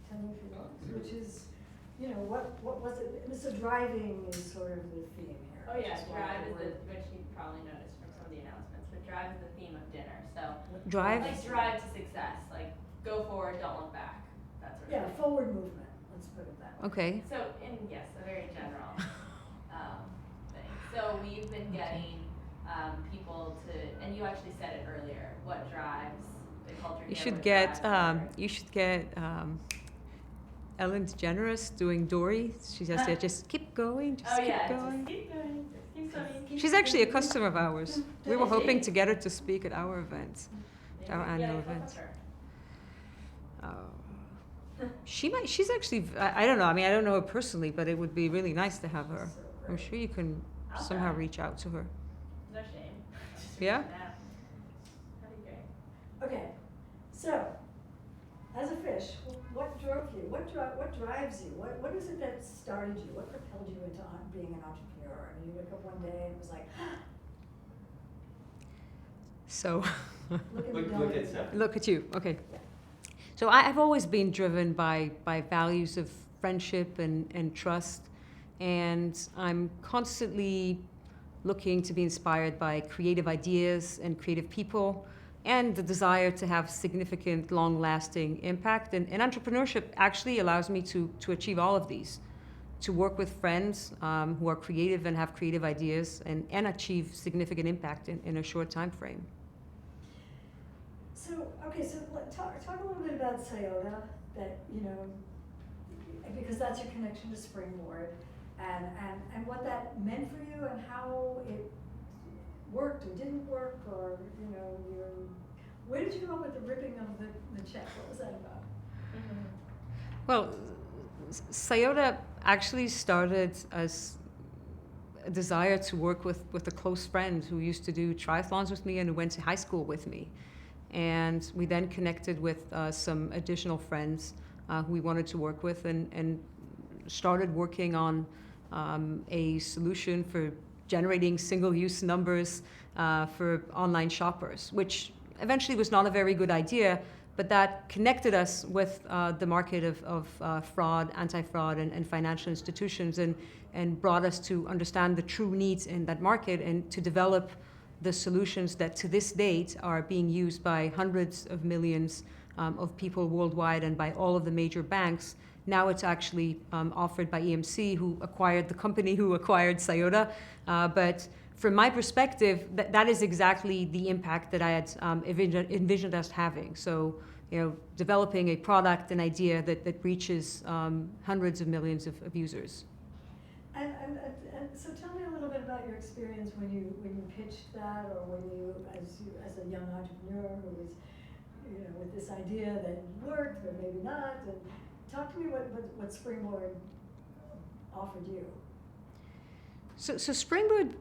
tell me if you want, which is, you know, what was it? So driving is sort of the theme here. Oh yeah, which is why drive the is word- which you probably noticed from some of the announcements, but drive is the theme of dinner. So Drive? like drive to success, like go forward, don't look back. That sort of Yeah, thing. forward movement, let's put it that way. Okay. So in yes, a very general thing. So we've been getting people to, and you actually said it earlier, what drives the culture You here, should what get drives Ellen DeGeneres doing Dory. She just said, just keep going, just keep going. Just keep going, just keep swimming. She's actually a customer of ours. We were Is she? hoping to get her to speak at our events, our annual events. She's actually, I don't know, I mean, I don't know her personally, but it would be really nice to have her. So I'm great. sure you can I'll somehow try. reach out to her. No shame. Yeah? That'd be great. Okay, so, as a fish, what drove you? What drives you? What is it that started you? What propelled you into being an entrepreneur? I mean, you wake up one day and it was like, So, look at Seth. look at you, okay. Yeah. So I've always been driven by values of friendship and trust, and I'm constantly looking to be inspired by creative ideas and creative people, and the desire to have significant, long-lasting impact. And entrepreneurship actually allows me to achieve all of these, to work with friends who are creative and have creative ideas, and achieve significant impact in a short time frame. So, okay, so talk a little bit about Sayota, that, you know, because that's your connection to Springboard, and what that meant for you and how it worked or didn't work, or, you know, where did you go with the ripping of the check? What was that about? Well, Sayota actually started as a desire to work with a close friend who used to do triathlons with me and who went to high school with me. And we then connected with some additional friends who we wanted to work with, and started working on a solution for generating single-use numbers for online shoppers, which eventually was not a very good idea, but that connected us with the market of fraud, anti-fraud, and financial institutions, and brought us to understand the true needs in that market and to develop the solutions that to this date are being used by hundreds of millions of people worldwide and by all of the major banks. Now it's actually offered by EMC, who acquired the company who acquired Sayota. But from my perspective, that is exactly the impact that I had envisioned us having. So, you know, developing a product, an idea that reaches hundreds of millions of users. And so tell me a little bit about your experience when you pitched that, or when you as a young entrepreneur who was, you know, with this idea that worked but maybe not, and talk to me what Springboard offered you. So Springboard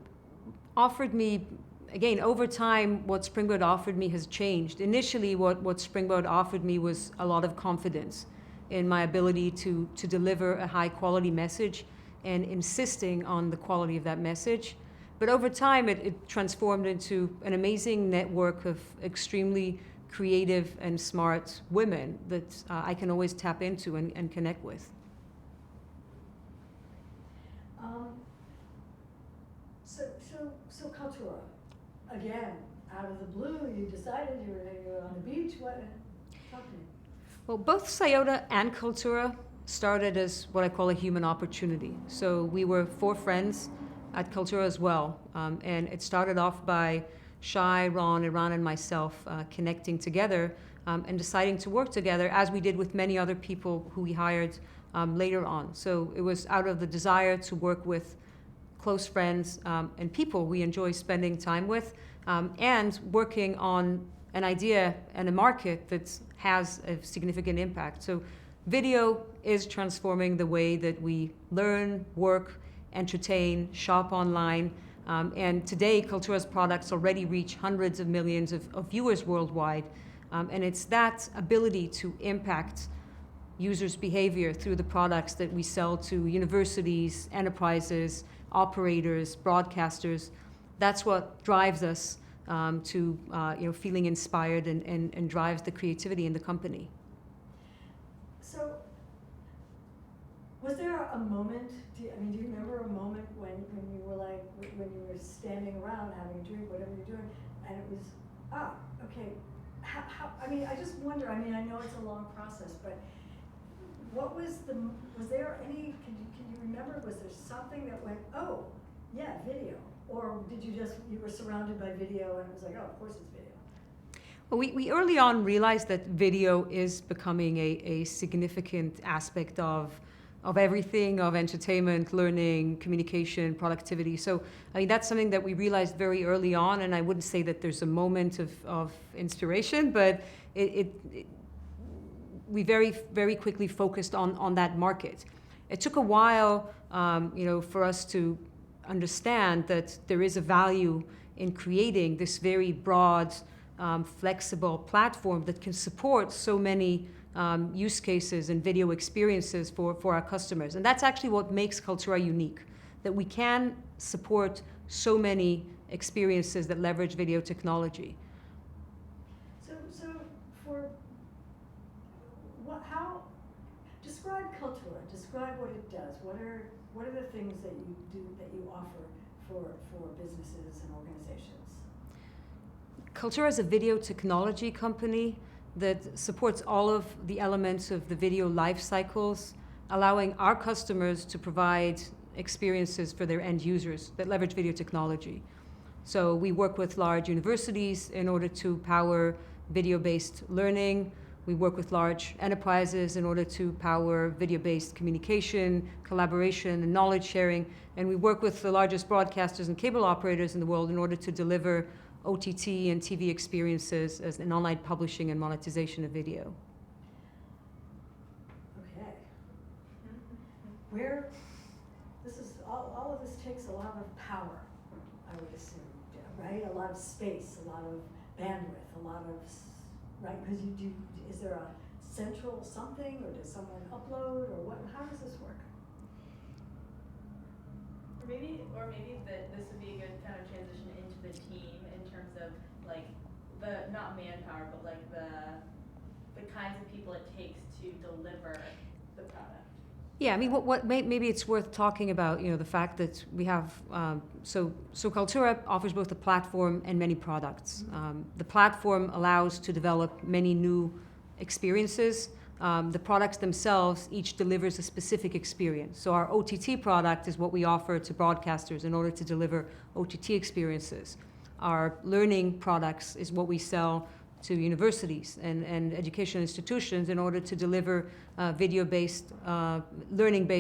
offered me, again, over time, what Springboard offered me has changed. Initially, what Springboard offered me was a lot of confidence in my ability to deliver a high quality message, and insisting on the quality of that message. But over time, it transformed into an amazing network of extremely creative and smart women that I can always tap into and connect with. So Cultura, again, out of the blue, you decided you were on the beach. What? Talk to me. Well, both Sayota and Cultura started as what I call a human opportunity. So we were 4 friends at Cultura as well. And it started off by Shai, Ron, Iran, and myself connecting together and deciding to work together, as we did with many other people who we hired later on. So it was out of the desire to work with close friends and people we enjoy spending time with, and working on an idea and a market that has a significant impact. So video is transforming the way that we learn, work, entertain, shop online. And today, Cultura's products already reach hundreds of millions of viewers worldwide. And it's that ability to impact users' behavior through the products that we sell to universities, enterprises, operators, broadcasters. That's what drives us to feeling inspired and drives the creativity in the company. So Was there a moment, do you remember a moment when you were like, when you were standing around having a drink, whatever you're doing, and it was, okay, I just wonder, I know it's a long process, but what was was there any, can you remember, was there something that went, oh, yeah, video? Or did you were surrounded by video and it was like, oh, of course it's video? Well, we early on realized that video is becoming a significant aspect of everything, of entertainment, learning, communication, productivity. So, that's something that we realized very early on, and I wouldn't say that there's a moment of inspiration, but we very, very quickly focused on that market. It took a while, for us to understand that there is a value in creating this very broad, flexible platform that can support so many use cases and video experiences for our customers. And that's actually what makes Kaltura unique, that we can support so many experiences that leverage video technology. So describe Kaltura, describe what it does. What are the things that you do, that you offer for businesses and organizations? Kaltura is a video technology company that supports all of the elements of the video life cycles, allowing our customers to provide experiences for their end users that leverage video technology. So we work with large universities in order to power video-based learning. We work with large enterprises in order to power video-based communication, collaboration, and knowledge sharing. And we work with the largest broadcasters and cable operators in the world in order to deliver OTT and TV experiences as an online publishing and monetization of video. Okay. This is, all of this takes a lot of power, I would assume, right? A lot of space, a lot of bandwidth, right? Because is there a central something, or does someone upload, or what? How does this work? Or maybe this would be a good kind of transition into the team in terms of like the, not manpower, but like the kinds of people it takes to deliver the product. Yeah, maybe it's worth talking about, the fact that we have, so Kaltura offers both a platform and many products. The platform allows to develop many new experiences. The products themselves each delivers a specific experience. So our OTT product is what we offer to broadcasters in order to deliver OTT experiences. Our learning products is what we sell to universities and education institutions in order to deliver video-based learning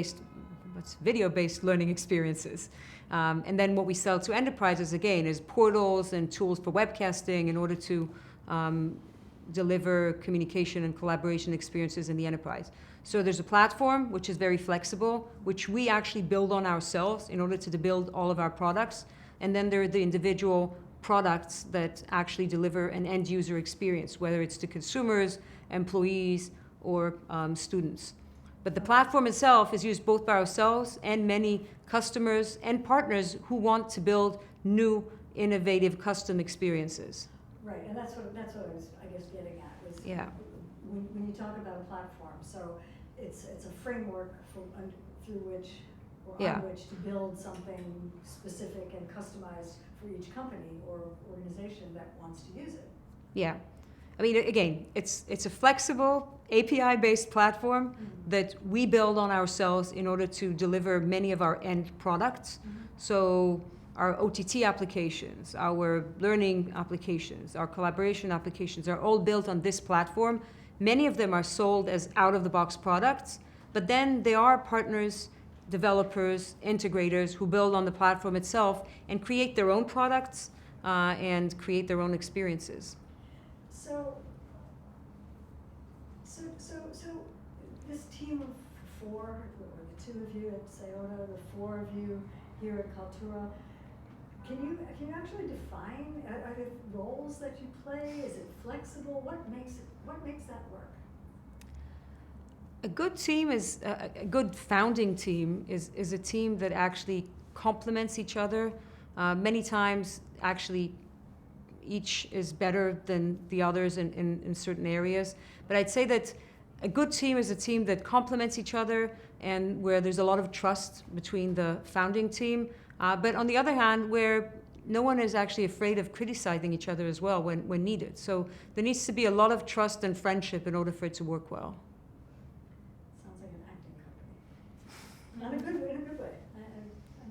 experiences. And then what we sell to enterprises, again, is portals and tools for webcasting in order to deliver communication and collaboration experiences in the enterprise. So there's a platform which is very flexible, which we actually build on ourselves in order to build all of our products. And then there are the individual products that actually deliver an end user experience, whether it's to consumers, employees, or students. But the platform itself is used both by ourselves and many customers and partners who want to build new, innovative, custom experiences. Right, and that's what I was, I guess, getting at was, Yeah. When you talk about a platform, so it's a framework through which or Yeah. on which to build something specific and customized for each company or organization that wants to use it. Yeah. Again, it's a flexible API-based platform that we build on ourselves in order to deliver many of our end products. So our OTT applications, our learning applications, our collaboration applications are all built on this platform. Many of them are sold as out-of-the-box products, but then there are partners, developers, integrators who build on the platform itself and create their own products and create their own experiences. So this team of four, or the two of you at Sayota, the four of you here at Kaltura, can you actually define, are there roles that you play? Is it flexible? What makes that work? A good team is a good founding team is a team that actually complements each other. Many times, actually, each is better than the others in certain areas. But I'd say that a good team is a team that complements each other, and where there's a lot of trust between the founding team. But on the other hand, where no one is actually afraid of criticizing each other as well when needed. So there needs to be a lot of trust and friendship in order for it to work well. Sounds like an acting company. Not a good way, in a good way. I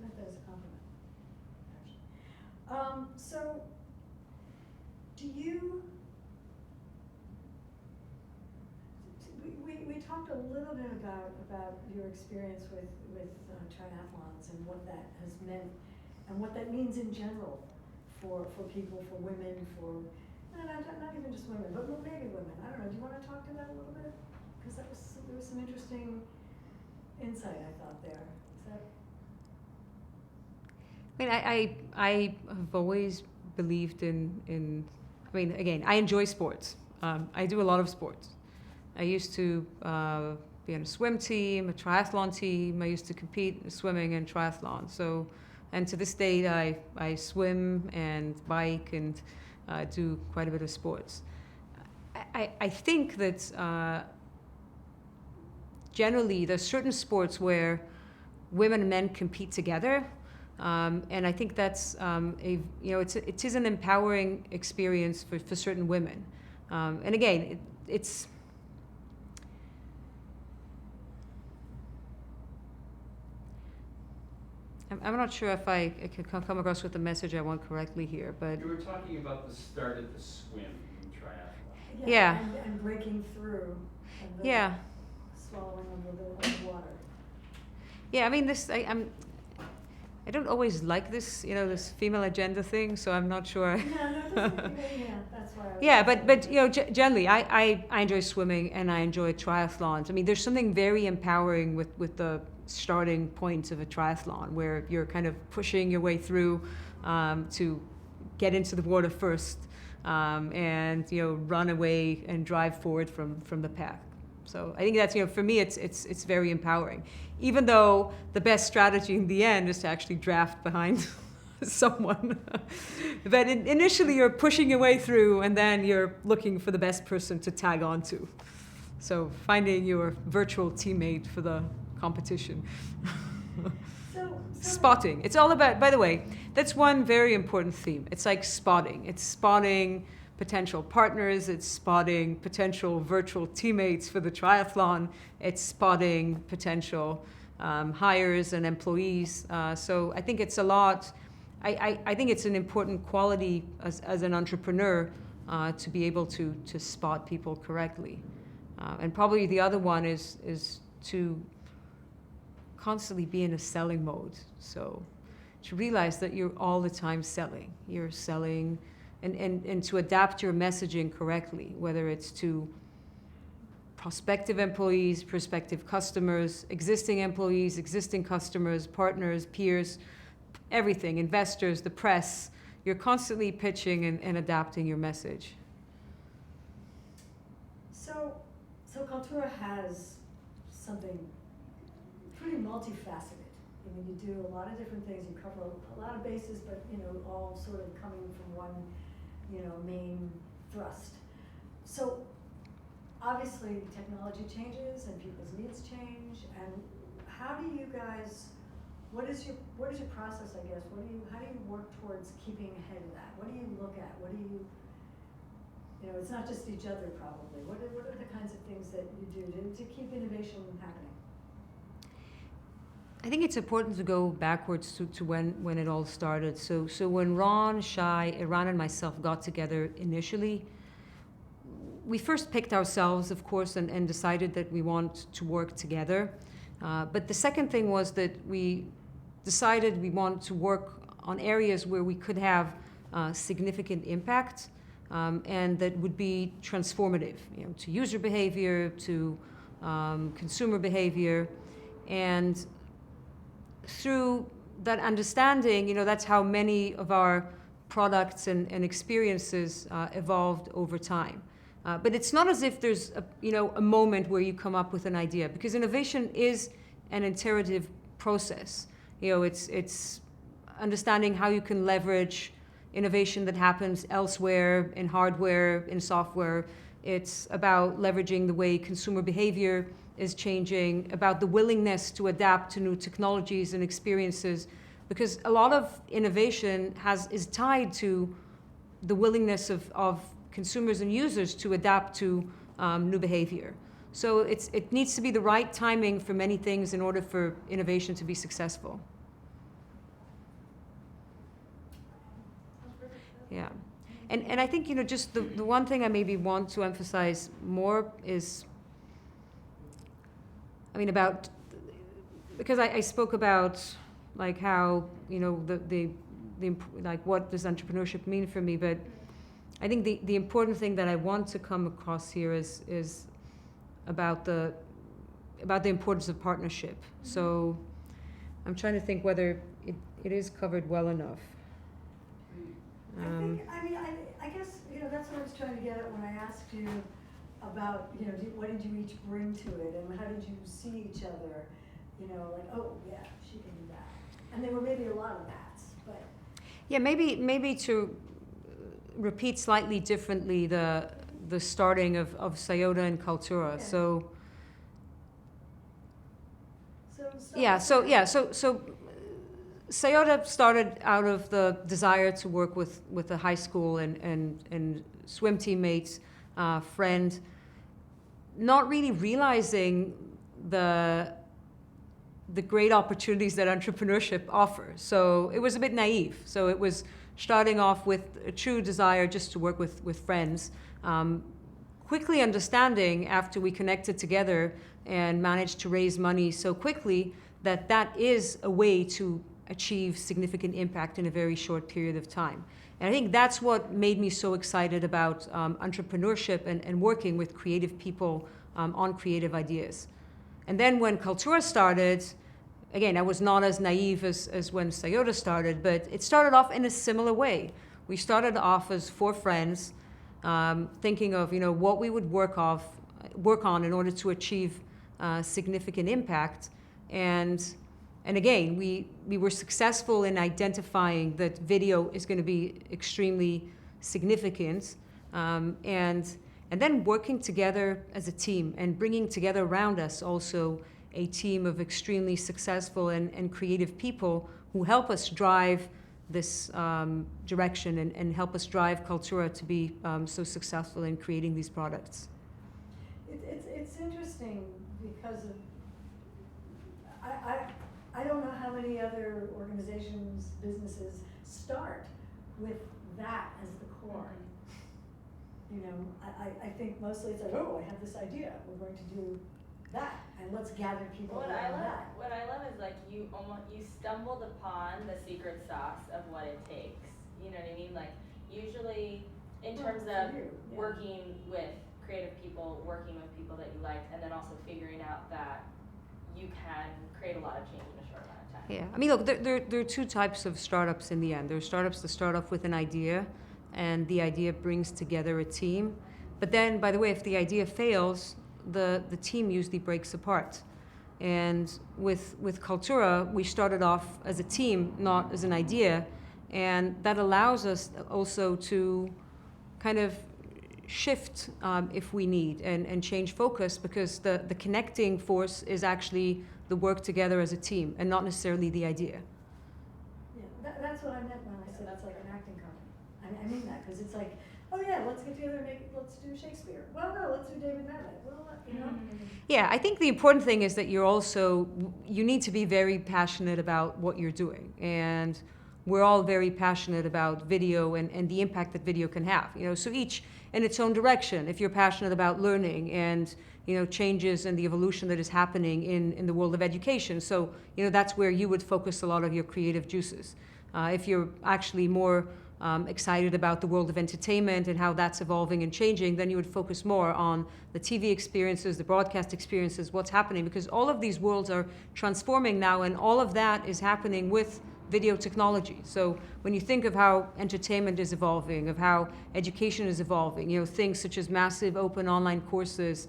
meant that as a compliment, actually. So, do you, we talked a little bit about your experience with triathlons and what that has meant and what that means in general for people, for women, for, not even just women, but maybe women. I don't know, do you want to talk to that a little bit? Because there was some interesting insight, I thought, there. Is that? I mean, I have always believed in I mean, again, I enjoy sports. I do a lot of sports. I used to be on a swim team, a triathlon team. I used to compete in swimming and triathlon. So, and to this day, I swim and bike and do quite a bit of sports. I think that generally there's certain sports where women and men compete together. And I think that's it is an empowering experience for certain women. And again, it's I'm not sure if I could come across with the message I want correctly here, but You were talking about the start of the swim triathlon. Yeah. And breaking through. And the yeah. swallowing of the water. Yeah, I mean, I don't always like this, this female agenda thing, so I'm not sure. Yeah, that's why I was Yeah, but generally, I enjoy swimming and I enjoy triathlons. I mean, there's something very empowering with the starting point of a triathlon, where you're kind of pushing your way through to get into the water first, and run away and drive forward from the path. So I think that's for me it's very empowering, even though the best strategy in the end is to actually draft behind someone. But initially you're pushing your way through, and then you're looking for the best person to tag onto. So finding your virtual teammate for the competition. So Spotting. It's all about, by the way, that's one very important theme. It's like spotting. It's spotting potential partners. It's spotting potential virtual teammates for the triathlon. It's spotting potential hires and employees. So I think it's a lot. I think it's an important quality as an entrepreneur to be able to spot people correctly. And probably the other one is to constantly be in a selling mode. So to realize that you're all the time selling. You're selling and to adapt your messaging correctly, whether it's to prospective employees, prospective customers, existing employees, existing customers, partners, peers, everything, investors, the press. You're constantly pitching and adapting your message. So Cultura has something pretty multifaceted. I mean, you do a lot of different things. You cover a lot of bases, but all sort of coming from one, main thrust. So obviously technology changes and people's needs change. And how do you guys? What is your process? I guess. How do you work towards keeping ahead of that? What do you look at? What do you? It's not just each other probably. What are the kinds of things that you do to keep innovation happening? I think it's important to go backwards to when it all started. So when Ron, Shai, Iran, and myself got together initially, we first picked ourselves, of course, and decided that we want to work together. But the second thing was that we decided we want to work on areas where we could have significant impact, and that would be transformative, to user behavior, to consumer behavior. And through that understanding, that's how many of our products and experiences evolved over time. But it's not as if there's a moment where you come up with an idea, because innovation is an iterative process. It's understanding how you can leverage innovation that happens elsewhere in hardware, in software, It's about leveraging the way consumer behavior is changing, about the willingness to adapt to new technologies and experiences, because a lot of innovation is tied to the willingness of consumers and users to adapt to new behavior. So it needs to be the right timing for many things in order for innovation to be successful. Yeah. And I think, just the one thing I maybe want to emphasize more is, because I spoke about like how, like what does entrepreneurship mean for me, but I think the important thing that I want to come across here is about the importance of partnership. So I'm trying to think whether it is covered well enough. I guess, that's what I was trying to get at when I asked you about, what did you each bring to it, and how did you see each other, like, oh, yeah, she can do that. And there were maybe a lot of that's, but. Yeah, maybe to repeat slightly differently the starting of Sayota and Cultura. Yeah. So Sayota started out of the desire to work with a high school and swim teammates, friend, not really realizing the great opportunities that entrepreneurship offers. So it was a bit naive. So it was starting off with a true desire just to work with friends, quickly understanding after we connected together and managed to raise money so quickly that is a way to achieve significant impact in a very short period of time. And I think that's what made me so excited about entrepreneurship and working with creative people on creative ideas. And then when Cultura started, again, I was not as naive as when Sayota started, but it started off in a similar way. We started off as 4 friends, thinking of what we would work on in order to achieve significant impact. And again, we were successful in identifying that video is going to be extremely significant, and then working together as a team and bringing together around us also a team of extremely successful and creative people who help us drive this direction and help us drive Cultura to be so successful in creating these products. It's interesting because I don't know how many other organizations, businesses start with that as the core. I think mostly it's like, oh, I have this idea, we're going to do that, and let's gather people around that. What I love is like you stumbled upon the secret sauce of what it takes. You know what I mean? Like usually in terms of working with creative people, working with people that you liked, and then also figuring out that you can create a lot of change in a short amount of time. Yeah, look, there are 2 types of startups in the end. There are startups that start off with an idea, and the idea brings together a team. But then, by the way, if the idea fails, the team usually breaks apart. And with Cultura, we started off as a team, not as an idea, and that allows us also to kind of shift if we need and change focus, because the connecting force is actually the work together as a team and not necessarily the idea. Yeah, that's what I meant when I said it's like an acting company. I mean that because it's like, oh yeah, let's get together and let's do Shakespeare. Well, no, let's do David Mamet. Well, Yeah, I think the important thing is that you need to be very passionate about what you're doing. And we're all very passionate about video and the impact that video can have. So each in its own direction. If you're passionate about learning and changes and the evolution that is happening in the world of education, so that's where you would focus a lot of your creative juices. If you're actually more excited about the world of entertainment and how that's evolving and changing, then you would focus more on the TV experiences, the broadcast experiences, what's happening, because all of these worlds are transforming now, and all of that is happening with video technology. So when you think of how entertainment is evolving, of how education is evolving, things such as massive open online courses,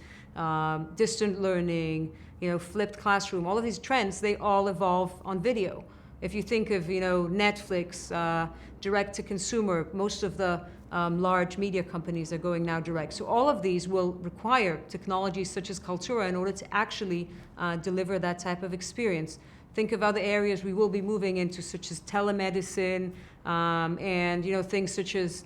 distant learning, flipped classroom, all of these trends, they all evolve on video. If you think of, Netflix, direct to consumer, most of the large media companies are going now direct. So all of these will require technologies such as Kaltura in order to actually deliver that type of experience. Think of other areas we will be moving into, such as telemedicine, and things such as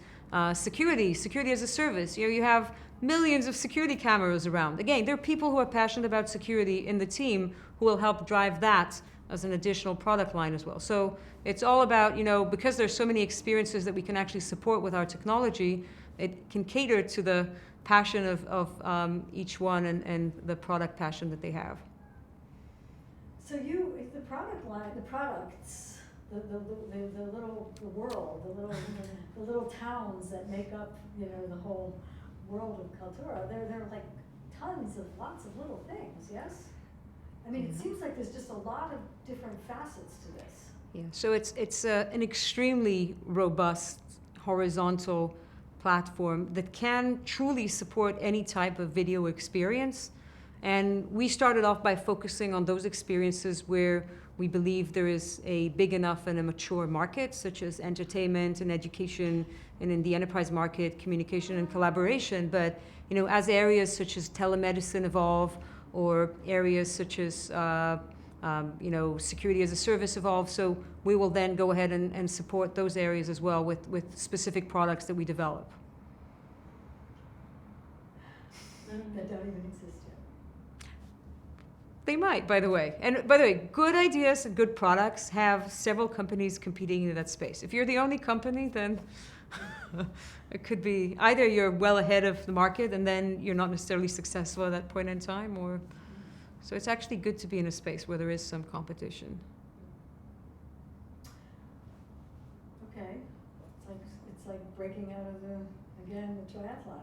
security as a service. You have millions of security cameras around. Again, there are people who are passionate about security in the team who will help drive that as an additional product line as well. So it's all about, because there's so many experiences that we can actually support with our technology, it can cater to the passion of each one and the product passion that they have. So the product line, the products, the little towns that make up, the whole world of Kaltura, they're like lots of little things, yes? I mean, it seems like there's just a lot of different facets to this. Yeah, so it's an extremely robust horizontal platform that can truly support any type of video experience. And we started off by focusing on those experiences where we believe there is a big enough and a mature market, such as entertainment and education, and in the enterprise market, communication and collaboration. But as areas such as telemedicine evolve, or areas such as security as a service evolve, so we will then go ahead and support those areas as well with specific products that we develop. That don't even exist yet. They might, by the way. And by the way, good ideas and good products have several companies competing in that space. If you're the only company, then it could be either you're well ahead of the market and then you're not necessarily successful at that point in time, or so it's actually good to be in a space where there is some competition. Okay, it's like breaking out of the triathlon.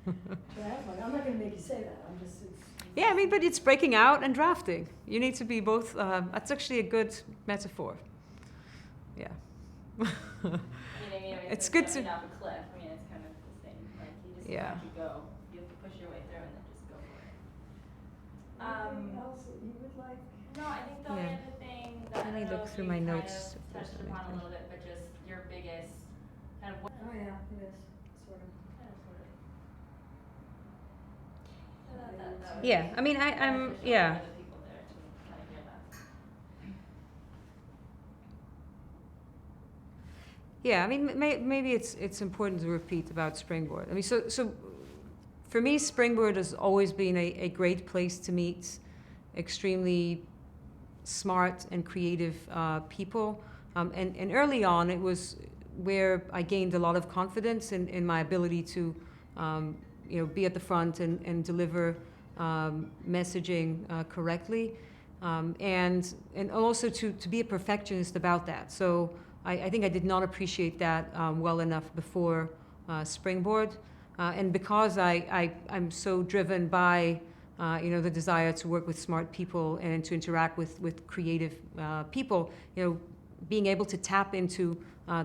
Triathlon. I'm not going to make you say that. Yeah, but it's breaking out and drafting. You need to be both. That's actually a good metaphor. Yeah. It's good to. Off a cliff. It's kind of the same. Like you just have to go. You have to push your way through and then just go for it. Anything else that you would like? No, I think the only other thing that Let me I don't know look if through you my kind notes of if there's touched upon a anything. little bit, but just your biggest kind of what. Oh yeah, it is sort of. Sort of. Yeah, I'm. Yeah. Other people there to kind of hear that. Yeah, maybe it's important to repeat about Springboard. So for me, Springboard has always been a great place to meet extremely smart and creative people. And early on, it was where I gained a lot of confidence in my ability to, be at the front and deliver messaging correctly, and also to be a perfectionist about that. So I think I did not appreciate that well enough before Springboard, and because I'm so driven by the desire to work with smart people and to interact with creative people, being able to tap into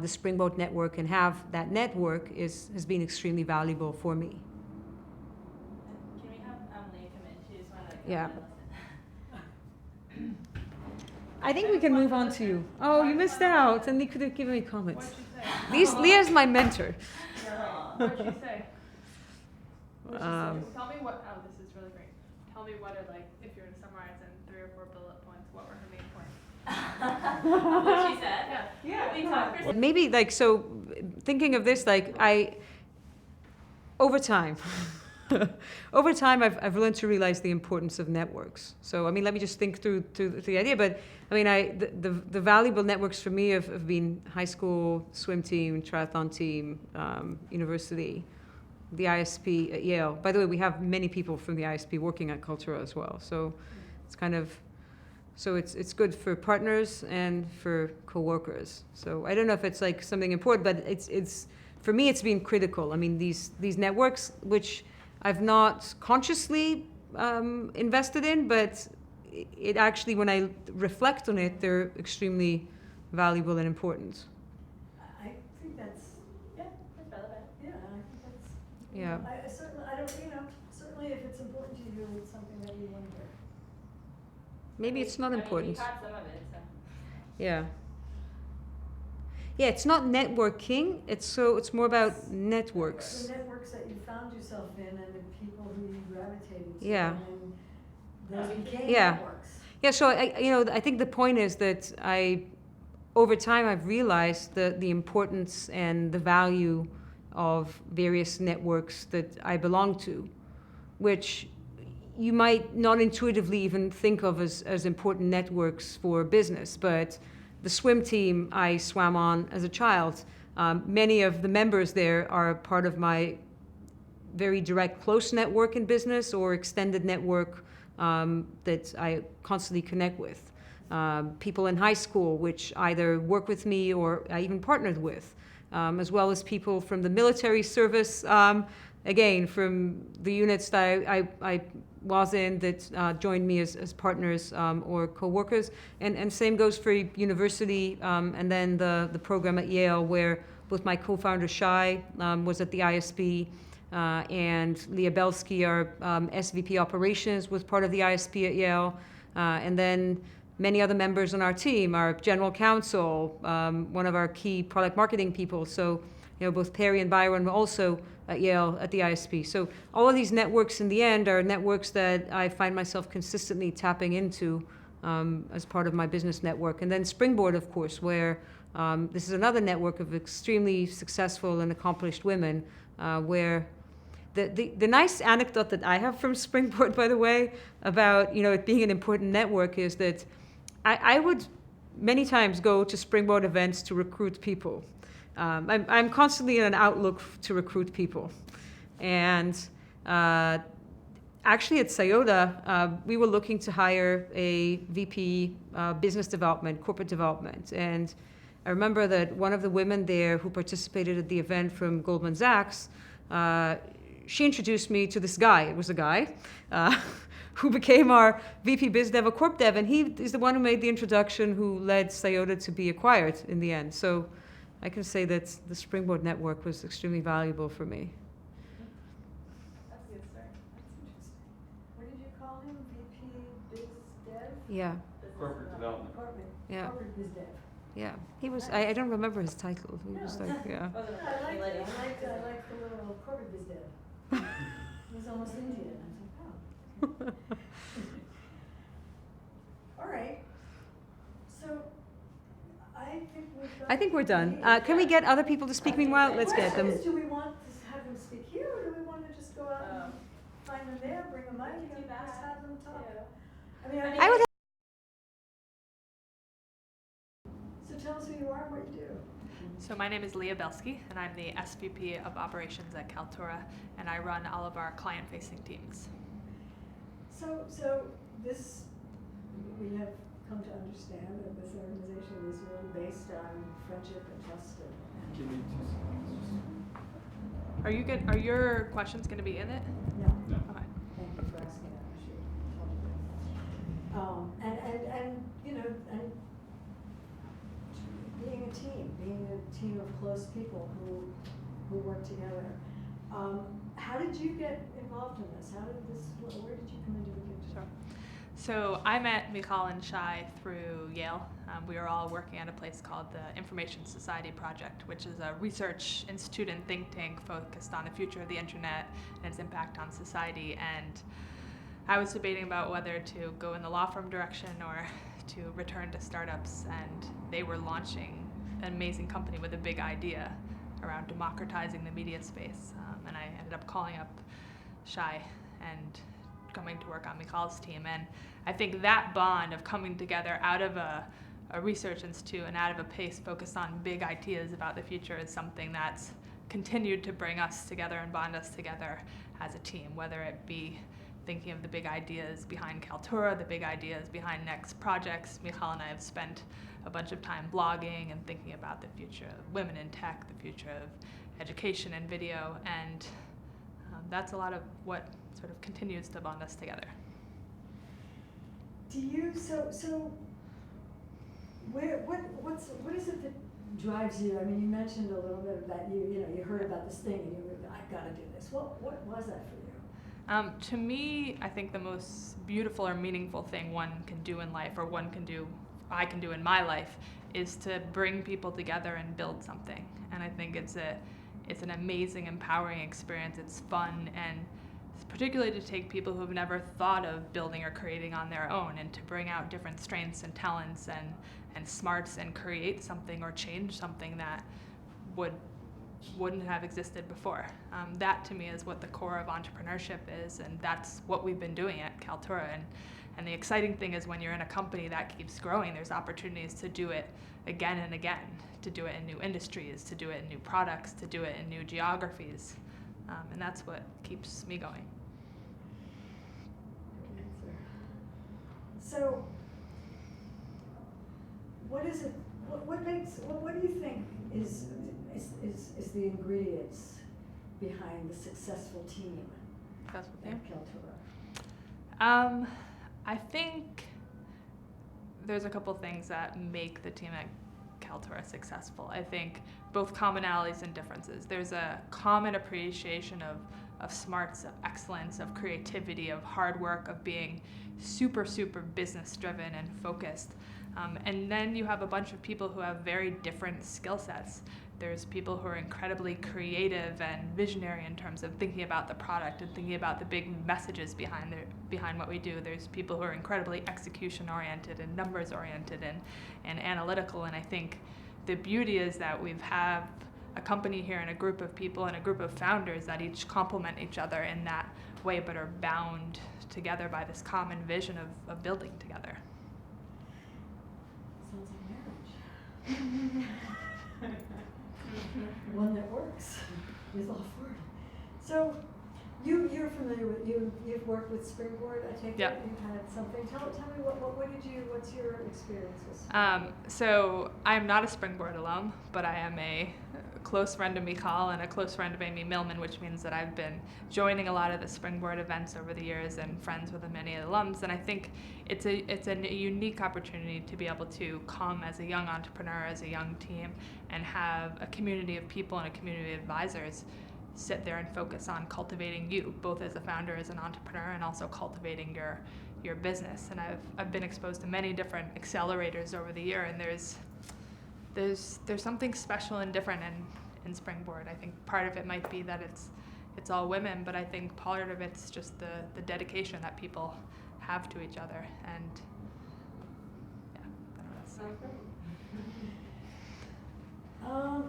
the Springboard network and have that network has been extremely valuable for me. Can we have Leah come in? She just wanted to come Yeah. in and listen. I think we can move on to you. Oh, you missed out, and you could have given me comments. What'd she say? Leah's my mentor. What'd she say? What'd she Um, say? Tell me what. Oh, this is really great. Tell me what are if you were to summarize in 3 or 4 bullet points, what were her main points? What she said? Yeah. We talked for Maybe so thinking of this, over time, I've learned to realize the importance of networks. So let me just think through the idea. But the valuable networks for me have been high school swim team, triathlon team, university, the ISP at Yale. By the way, we have many people from the ISP working at Kaltura as well. So it's kind of. So it's good for partners and for coworkers. So I don't know if it's something important, but it's for me it's been critical. These networks, which I've not consciously invested in, but it actually, when I reflect on it, they're extremely valuable and important. I think that's relevant. I think that's. Yeah. I don't. Certainly, if it's important to you, it's something that you want to hear. Maybe it's not important. We caught some of it, so. Yeah. Yeah, it's not networking. It's more about The networks. networks that you found yourself in and the people who you gravitated to. Yeah. And then those became Yeah. networks. Yeah, so I think the point is that over time, I've realized the importance and the value of various networks that I belong to, which you might not intuitively even think of as important networks for business. But the swim team I swam on as a child, many of the members there are part of my very direct, close network in business or extended network that I constantly connect with. People in high school, which either work with me or I even partnered with, as well as people from the military service, again, from the units that I was in that joined me as partners or co-workers. And same goes for university and then the program at Yale, where both my co-founder, Shai, was at the ISB, and Leah Belsky, our SVP operations, was part of the ISP at Yale. And then many other members on our team, our general counsel, one of our key product marketing people. So, both Perry and Byron were also at Yale at the ISP. So all of these networks in the end are networks that I find myself consistently tapping into as part of my business network. And then Springboard, of course, where this is another network of extremely successful and accomplished women, where the nice anecdote that I have from Springboard, by the way, about it being an important network is that I would many times go to Springboard events to recruit people. I'm constantly in an outlook to recruit people, and actually at Sayota, we were looking to hire a VP business development, corporate development, and I remember that one of the women there who participated at the event from Goldman Sachs, she introduced me to this guy. It was a guy who became our VP Biz Dev, Corp Dev, and he is the one who made the introduction, who led Sayota to be acquired in the end. So I can say that the Springboard network was extremely valuable for me. That's a good story. That's interesting. What did you call him? VP Biz Dev? Yeah, Business Corporate development. yeah, Corporate Biz Dev. yeah. He was. I don't remember his title. He was like, yeah. Wasn't I a liked lady. it. I liked the little corporate Biz Dev. He was almost Indian. I was like, oh. All right. So I think we're done. Can we get other people to speak meanwhile? Let's The get question them. is, do we want to have them speak here, or do we want to just go out and find them there, bring them out, We can and do just that, have them talk? too. I mean, I would. So tell us who you are and what you do. So my name is Leah Belsky, and I'm the SVP of Operations at Kaltura, and I run all of our client-facing teams. So this, we have come to understand that this organization is really based on friendship and trust and. Give me 2 seconds. Are you good? Are your questions going to be in it? No, No. Okay. thank you for asking that, I should have told you that. And and being a team of close people who work together. How did you get involved in this? Where did you come into the picture? Sure. So I met Michal and Shai through Yale. We were all working at a place called the Information Society Project, which is a research institute and think tank focused on the future of the internet and its impact on society. And I was debating about whether to go in the law firm direction or to return to startups, and they were launching an amazing company with a big idea around democratizing the media space. And I ended up calling up Shai and coming to work on Michal's team. And I think that bond of coming together out of a research institute and out of a place focused on big ideas about the future is something that's continued to bring us together and bond us together as a team, whether it be thinking of the big ideas behind Kaltura, the big ideas behind next projects. Michal and I have spent a bunch of time blogging and thinking about the future of women in tech, the future of education and video, and that's a lot of what sort of continues to bond us together. Do you what is it that drives you? I mean, you mentioned a little bit about you heard about this thing and you were, I've got to do this. What was that for you? To me, I think the most beautiful or meaningful thing one can do in life, or one can do I can do in my life is to bring people together and build something. And I think it's an amazing, empowering experience. It's fun, and particularly to take people who have never thought of building or creating on their own, and to bring out different strengths and talents and smarts and create something or change something that wouldn't have existed before. That to me is what the core of entrepreneurship is, and that's what we've been doing at Kaltura. And the exciting thing is when you're in a company that keeps growing, there's opportunities to do it again and again, to do it in new industries, to do it in new products, to do it in new geographies. And that's what keeps me going. So, what is it? What do you think is the ingredients behind the successful team That's what at they Kaltura? I think there's a couple things that make the team at Kaltura successful. I think both commonalities and differences. There's a common appreciation of smarts, of excellence, of creativity, of hard work, of being super, super business driven and focused. And then you have a bunch of people who have very different skill sets. There's people who are incredibly creative and visionary in terms of thinking about the product and thinking about the big messages behind what we do. There's people who are incredibly execution oriented and numbers oriented and analytical. And I think the beauty is that we have a company here and a group of people and a group of founders that each complement each other in that way, but are bound together by this common vision of building together. Sounds like marriage. One that works is all for it. So, you're familiar with you've worked with Springboard, I take Yeah. it. You've had something. Tell me what's your experiences? So I'm not a Springboard alum, but I am a close friend of Michal and a close friend of Amy Millman, which means that I've been joining a lot of the Springboard events over the years and friends with many alums. And I think it's a unique opportunity to be able to come as a young entrepreneur, as a young team, and have a community of people and a community of advisors sit there and focus on cultivating you, both as a founder, as an entrepreneur, and also cultivating your business. And I've been exposed to many different accelerators over the year, and there's something special and different in Springboard. I think part of it might be that it's all women, but I think part of it's just the dedication that people have to each other. And yeah, I don't know. Sounds great.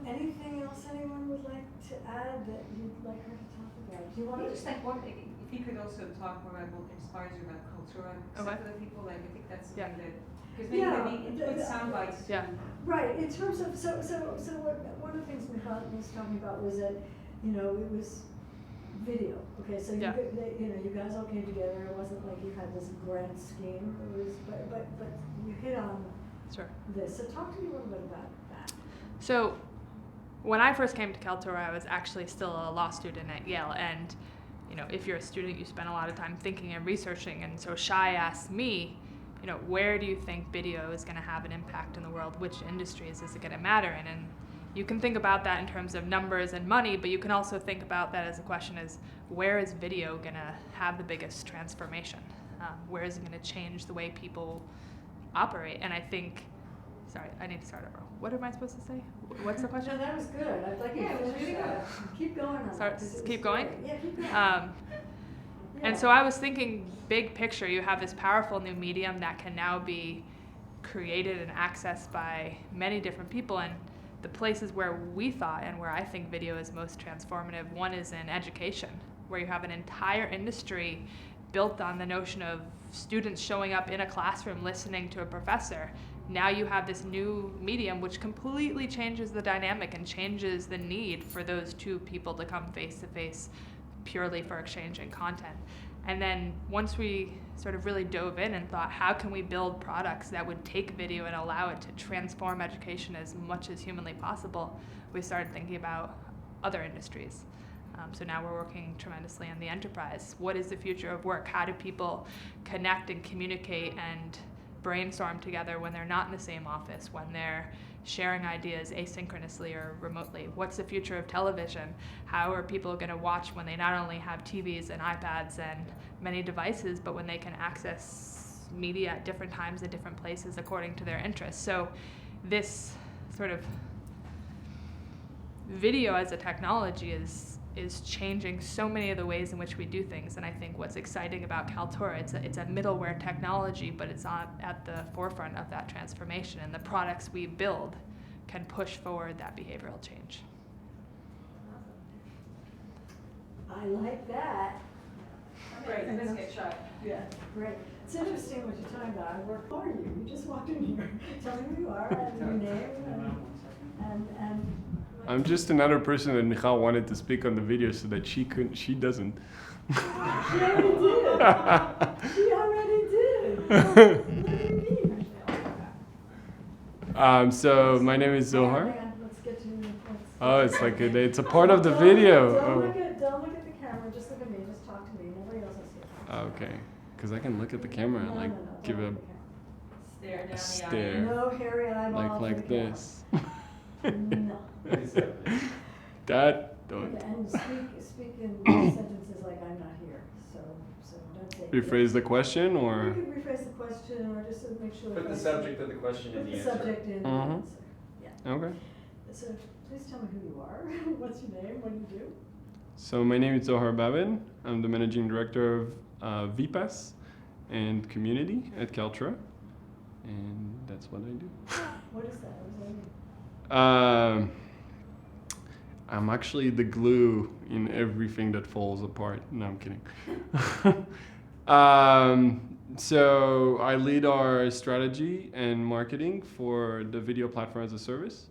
Anything else anyone would like to add that you'd like her to talk about? Do you want I to just like one thing, if you could also talk more about what inspires you about Kaltura, Okay. except for the people, like, I think that's Yeah. something that, because maybe Yeah, they need good sound bites. Yeah. Right, in terms of, so what, one of the things Michal was talking about was that, it was video, okay, so Yeah. you guys all came together, it wasn't like you had this grand scheme, it was, but you hit on Sure. this, so talk to me a little bit about that. So when I first came to Kaltura, I was actually still a law student at Yale, and if you're a student, you spend a lot of time thinking and researching. And so Shai asked me, where do you think video is going to have an impact in the world? Which industries is it going to matter in? And you can think about that in terms of numbers and money, but you can also think about that as a question is, where is video going to have the biggest transformation? Where is it going to change the way people operate? And I think, sorry, I need to start over. What am I supposed to say? What's the question? No, that was good, I'd like you Yeah, to it was finish really that. Keep going on Sorry, that. 'Cause it was keep going? great. Yeah, keep going. And Yeah. so I was thinking big picture, you have this powerful new medium that can now be created and accessed by many different people. And the places where we thought and where I think video is most transformative, one is in education, where you have an entire industry built on the notion of students showing up in a classroom listening to a professor. Now you have this new medium which completely changes the dynamic and changes the need for those two people to come face to face purely for exchanging content. And then once we sort of really dove in and thought, how can we build products that would take video and allow it to transform education as much as humanly possible, we started thinking about other industries. So now we're working tremendously on the enterprise. What is the future of work? How do people connect and communicate and brainstorm together when they're not in the same office, when they're sharing ideas asynchronously or remotely? What's the future of television? How are people going to watch when they not only have TVs and iPads and many devices, but when they can access media at different times in different places according to their interests. So this sort of video as a technology is changing so many of the ways in which we do things. And I think what's exciting about Kaltura, it's a middleware technology, but it's not at the forefront of that transformation. And the products we build can push forward that behavioral change. I like that. Great, let's get shot. Yeah, great. It's interesting what you're talking about. I work for you. You just walked in here. Tell me who you are and your name and I'm just another person that Michal wanted to speak on the video so that she doesn't. She already did. She already did. What do you mean? So my name is Zohar. Hang on, let's get to the points. Oh, it's like it's a part of the video. Don't look at the camera. Just look at me. Just talk to me. Nobody else will see it. Oh, okay, because I can look at the camera and like give don't a look at the Stare down the stare. audience. No hairy eyeball. like this. No. That don't. Okay, and speak in sentences like I'm not here. So don't say. Rephrase the question You or. can rephrase the question or just to make sure. Put the subject of the question in Put the the answer. subject in the Mhm. answer. Yeah. Okay. So please tell me who you are. What's your name? What do you do? So my name is Zohar Babin. I'm the managing director of VPAS and community at Kaltura, and that's what I do. What is that? What does that mean? I'm actually the glue in everything that falls apart. No, I'm kidding. So I lead our strategy and marketing for the video platform as a service.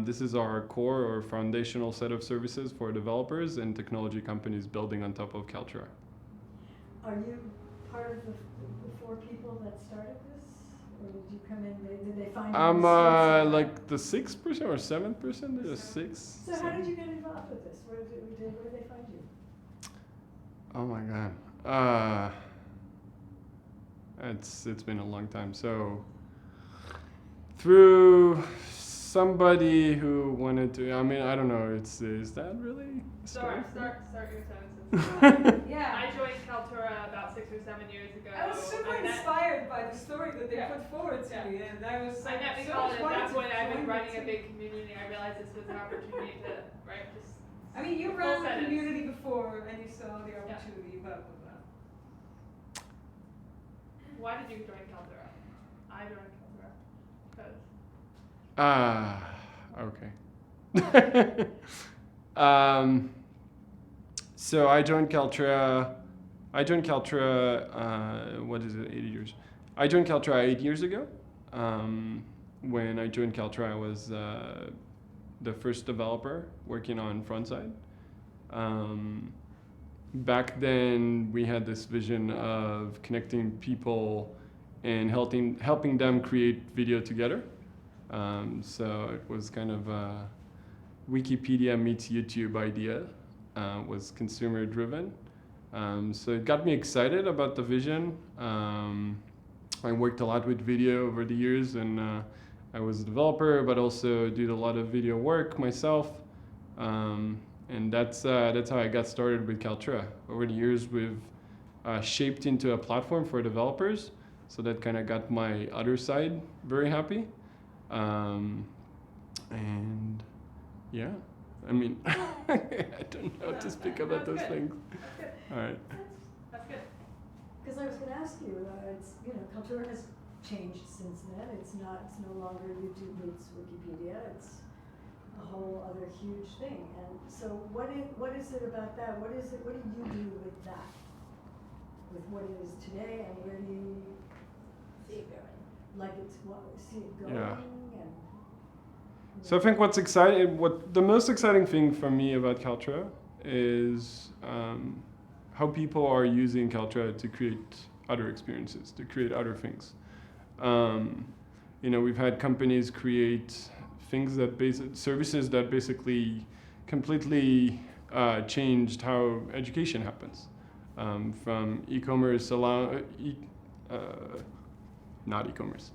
This is our core or foundational set of services for developers and technology companies building on top of Kaltura. Are you part of the 4 people that started this? Or did you come in, did they find you? I'm yourself? like the 6% or 7%. There's 6. So how did you get involved with this? Where did they find you? Oh my God. It's been a long time. So through somebody who wanted to, I mean, I don't know. Is that really a story? Start your sentences. Yeah. I joined Kaltura about 6 or 7 years ago. I was super inspired by the story that they put forward to me, and I was I met so Michal, and at wanted that to point I've been join running the a big community. I realized this was an opportunity to, just. I mean, you Full ran a sentence. community before, and you saw the opportunity, blah, blah, blah. Why did you join Kaltura? I joined Kaltura because. Okay. So I joined Kaltura. What is it? 8 years. I joined Kaltura 8 years ago. When I joined Kaltura, I was the first developer working on front side. Back then, we had this vision of connecting people and helping them create video together. So it was kind of a Wikipedia meets YouTube idea. Was consumer driven. So it got me excited about the vision. I worked a lot with video over the years, and I was a developer, but also did a lot of video work myself. And that's how I got started with Kaltura. Over the years, we've shaped into a platform for developers, so that kind of got my other side very happy. And yeah, I mean, I don't know how to speak about those things. That's good. All right. That's good. Because I was going to ask you, Kaltura has changed since then. It's no longer YouTube meets Wikipedia. It's a whole other huge thing. And so what is it about that? What do you do with that? With what it is today, and where do you See it going. see it going? Yeah. And, So I think the most exciting thing for me about Kaltura is how people are using Kaltura to create other experiences, to create other things. We've had companies create services that basically completely changed how education happens. From e-commerce not e-commerce,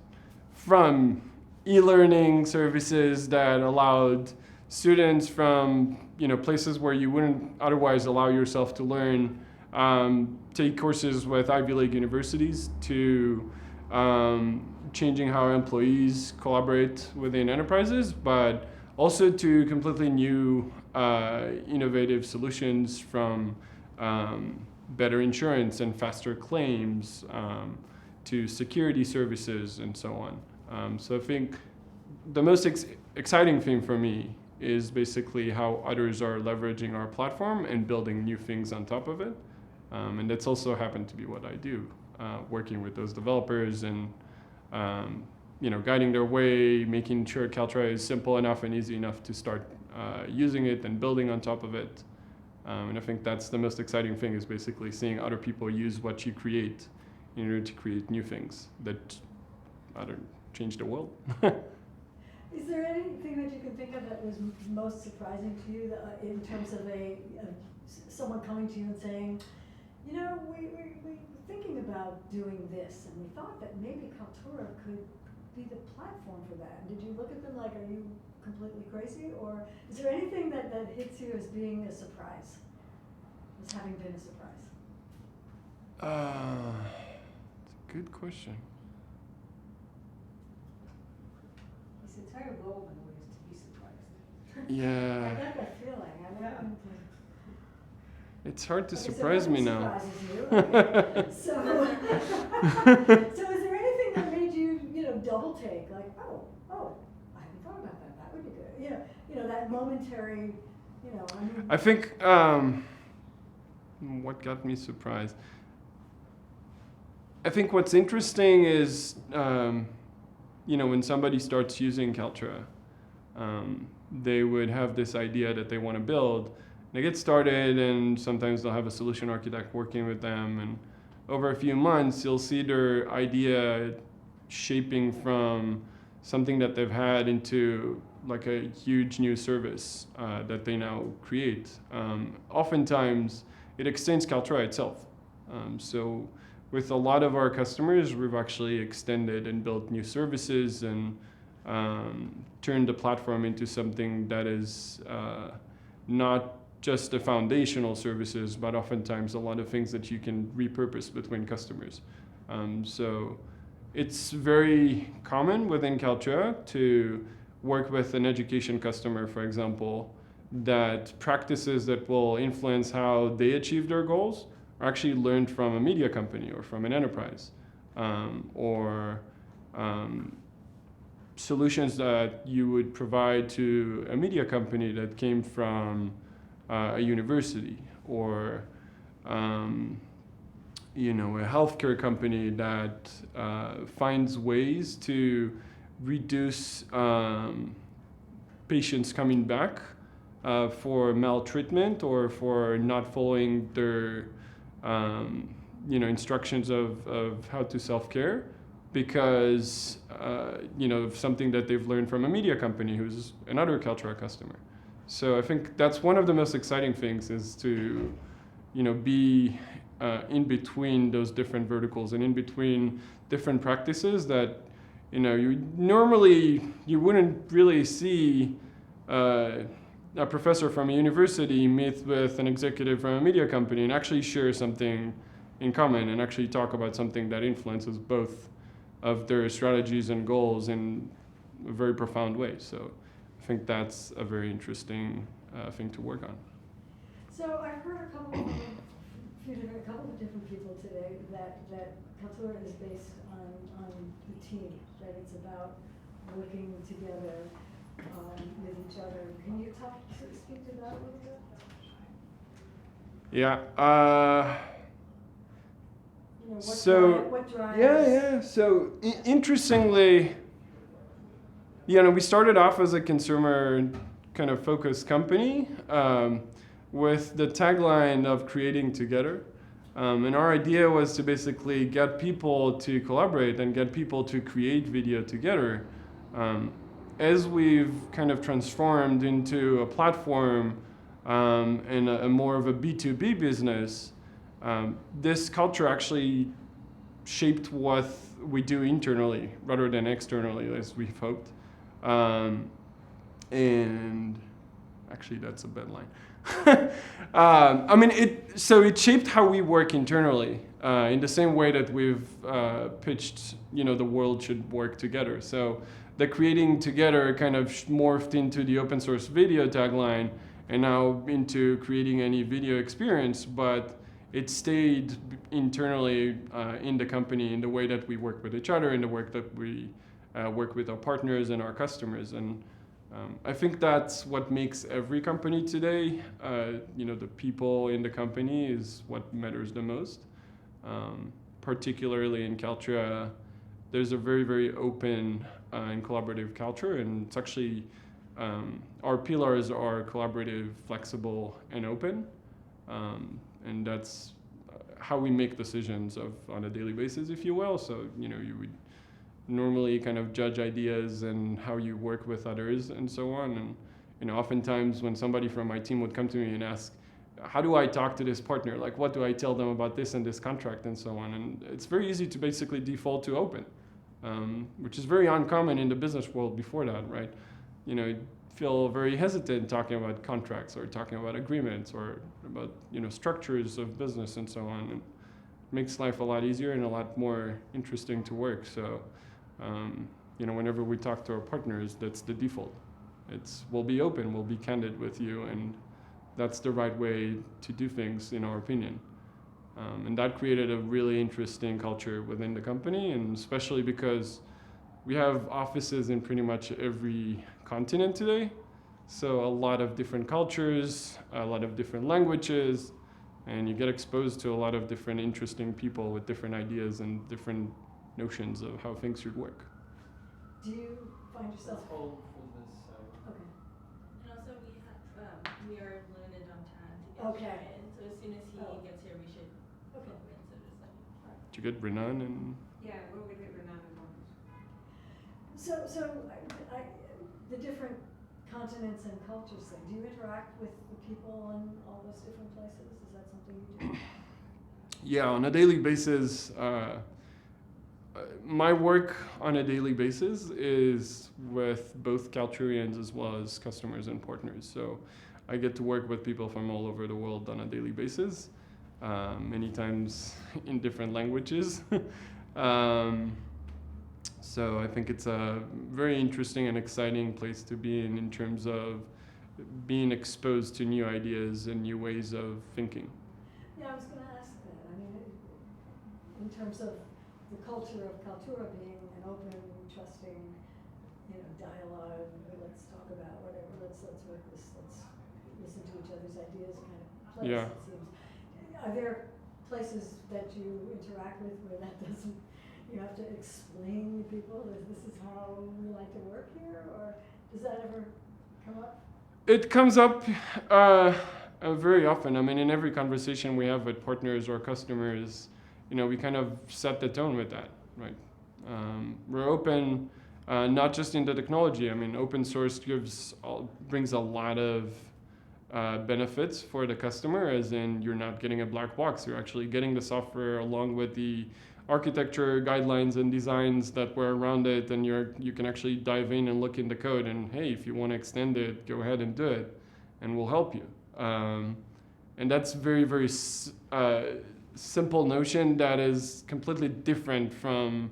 from e-learning services that allowed students from places where you wouldn't otherwise allow yourself to learn take courses with Ivy League universities to changing how employees collaborate within enterprises, but also to completely new innovative solutions from better insurance and faster claims to security services and so on. So I think the most exciting thing for me is basically how others are leveraging our platform and building new things on top of it. And that's also happened to be what I do, working with those developers and guiding their way, making sure Kaltra is simple enough and easy enough to start using it and building on top of it. And I think that's the most exciting thing, is basically seeing other people use what you create in order to create new things that change the world. Is there anything that you can think of that was most surprising to you in terms of someone coming to you and saying, we were thinking about doing this, and we thought that maybe Kaltura could be the platform for that? And did you look at them like, are you completely crazy? Or is there anything that hits you as being a surprise, as having been a surprise? It's a good question. It's entirely role in ways to be surprised. I Yeah, got that feeling. it's hard to Okay, so surprise me nothing now. surprises you. Okay. So is there anything that made you, double take? Like, oh, I hadn't thought about that. That would be good. That momentary, I think what got me surprised. I think what's interesting is, when somebody starts using Kaltra, they would have this idea that they want to build. They get started, and sometimes they'll have a solution architect working with them, and over a few months, you'll see their idea shaping from something that they've had into like a huge new service that they now create. Oftentimes, it extends Kaltura itself. So with a lot of our customers, we've actually extended and built new services and turned the platform into something that is not just the foundational services, but oftentimes a lot of things that you can repurpose between customers. So it's very common within Kaltura to work with an education customer, for example, that practices that will influence how they achieve their goals are actually learned from a media company or from an enterprise, or solutions that you would provide to a media company that came from a university, or a healthcare company that finds ways to reduce patients coming back for maltreatment or for not following their instructions of how to self-care because of something that they've learned from a media company who's another Kaltura customer. So I think that's one of the most exciting things, is to be in between those different verticals and in between different practices that you wouldn't really see a professor from a university meet with an executive from a media company and actually share something in common and actually talk about something that influences both of their strategies and goals in a very profound way. So I think that's a very interesting thing to work on. So I heard a couple of different people today that Kaltura is based on the team, that it's about working together with each other. Can you speak to that a little bit? Yeah. What drives? Yeah. So interestingly, we started off as a consumer kind of focused company with the tagline of creating together. And our idea was to basically get people to collaborate and get people to create video together. As we've kind of transformed into a platform and a more of a B2B business, this culture actually shaped what we do internally rather than externally, as we've hoped. And actually, that's a bad line. I mean, it shaped how we work internally in the same way that we've pitched, the world should work together. So the creating together kind of morphed into the open source video tagline and now into creating any video experience, but it stayed internally in the company in the way that we work with each other, in the work that we work with our partners and our customers. And I think that's what makes every company today. The people in the company is what matters the most. Particularly in Kaltura, there's a very, very open and collaborative culture, and it's actually our pillars are collaborative, flexible, and open, and that's how we make decisions on a daily basis, if you will. So you would normally kind of judge ideas and how you work with others and so on. And oftentimes when somebody from my team would come to me and ask, how do I talk to this partner? Like, what do I tell them about this and this contract and so on? And it's very easy to basically default to open, which is very uncommon in the business world before that, right? You feel very hesitant talking about contracts or talking about agreements or about, structures of business and so on. And it makes life a lot easier and a lot more interesting to work. So, whenever we talk to our partners, that's the default. We'll be open, we'll be candid with you, and that's the right way to do things, in our opinion. And that created a really interesting culture within the company, and especially because we have offices in pretty much every continent today. So a lot of different cultures, a lot of different languages, and you get exposed to a lot of different interesting people with different ideas and different notions of how things should work. Do you find yourself? Let's hold for this. Okay. And also we are limited on time to get Okay. Shay in, so as soon as he Oh. gets here, we should Okay. go in, so just like. Did you get Renan and? Yeah, we're gonna get Renan involved. So the different continents and cultures thing, do you interact with the people in all those different places? Is that something you do? Yeah, on a daily basis, my work on a daily basis is with both Kalturians as well as customers and partners. So I get to work with people from all over the world on a daily basis, many times in different languages. So I think it's a very interesting and exciting place to be in terms of being exposed to new ideas and new ways of thinking. Yeah, I was going to ask that. I mean, in terms of the culture of Kaltura being an open, trusting, dialogue, let's talk about whatever, let's work this, let's listen to each other's ideas kind of place, Yeah. it seems. Are there places that you interact with where that doesn't, you have to explain to people that this is how we like to work here, or does that ever come up? It comes up very often. I mean, in every conversation we have with partners or customers, we kind of set the tone with that, right? We're open, not just in the technology. I mean, open source brings a lot of benefits for the customer, as in you're not getting a black box. You're actually getting the software along with the architecture guidelines and designs that were around it, and you can actually dive in and look in the code, and hey, if you want to extend it, go ahead and do it, and we'll help you. And that's very, very simple notion that is completely different from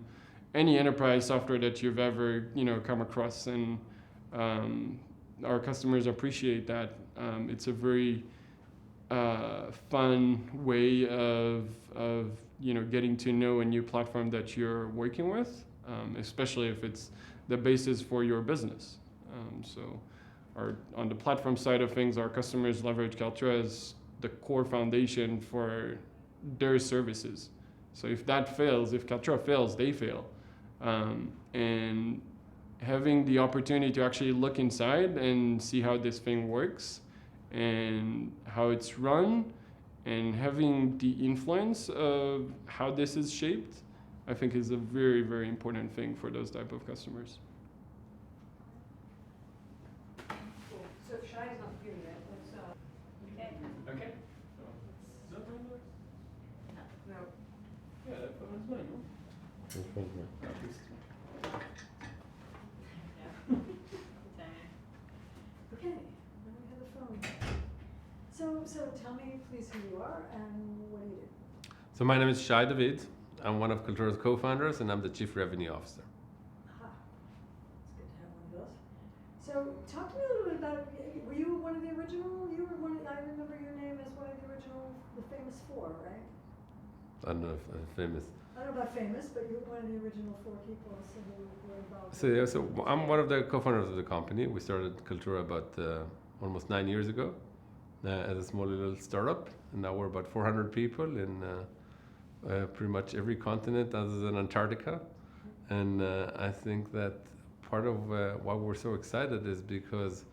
any enterprise software that you've ever come across, and our customers appreciate that. It's a very fun way of getting to know a new platform that you're working with, especially if it's the basis for your business. So on the platform side of things, our customers leverage Kaltura as the core foundation for their services. So if that fails, if Kaltura fails, they fail. And having the opportunity to actually look inside and see how this thing works and how it's run, and having the influence of how this is shaped, I think is a very, very important thing for those type of customers. Cool. So Shai's not here yet, let's, Okay. Okay. So, is that mine there? no. Yeah, that one's mine, no? Oh, this is mine. Yeah. Okay, now we have a phone. so tell me please who you are and what do you do? So my name is Shai David. I'm one of Kultura's co-founders, and I'm the Chief Revenue Officer. Aha, it's good to have one of those. So talk to me a little bit about, were you one of the original, I remember your name as one of the original, the famous four, right? I don't know if I'm famous. I don't know about famous, but you're one of the original four people who were involved. So yeah, so I'm one of the co-founders of the company. We started Kultura about almost 9 years ago as a small little startup, and now we're about 400 people in pretty much every continent other than Antarctica. And I think that part of why we're so excited is because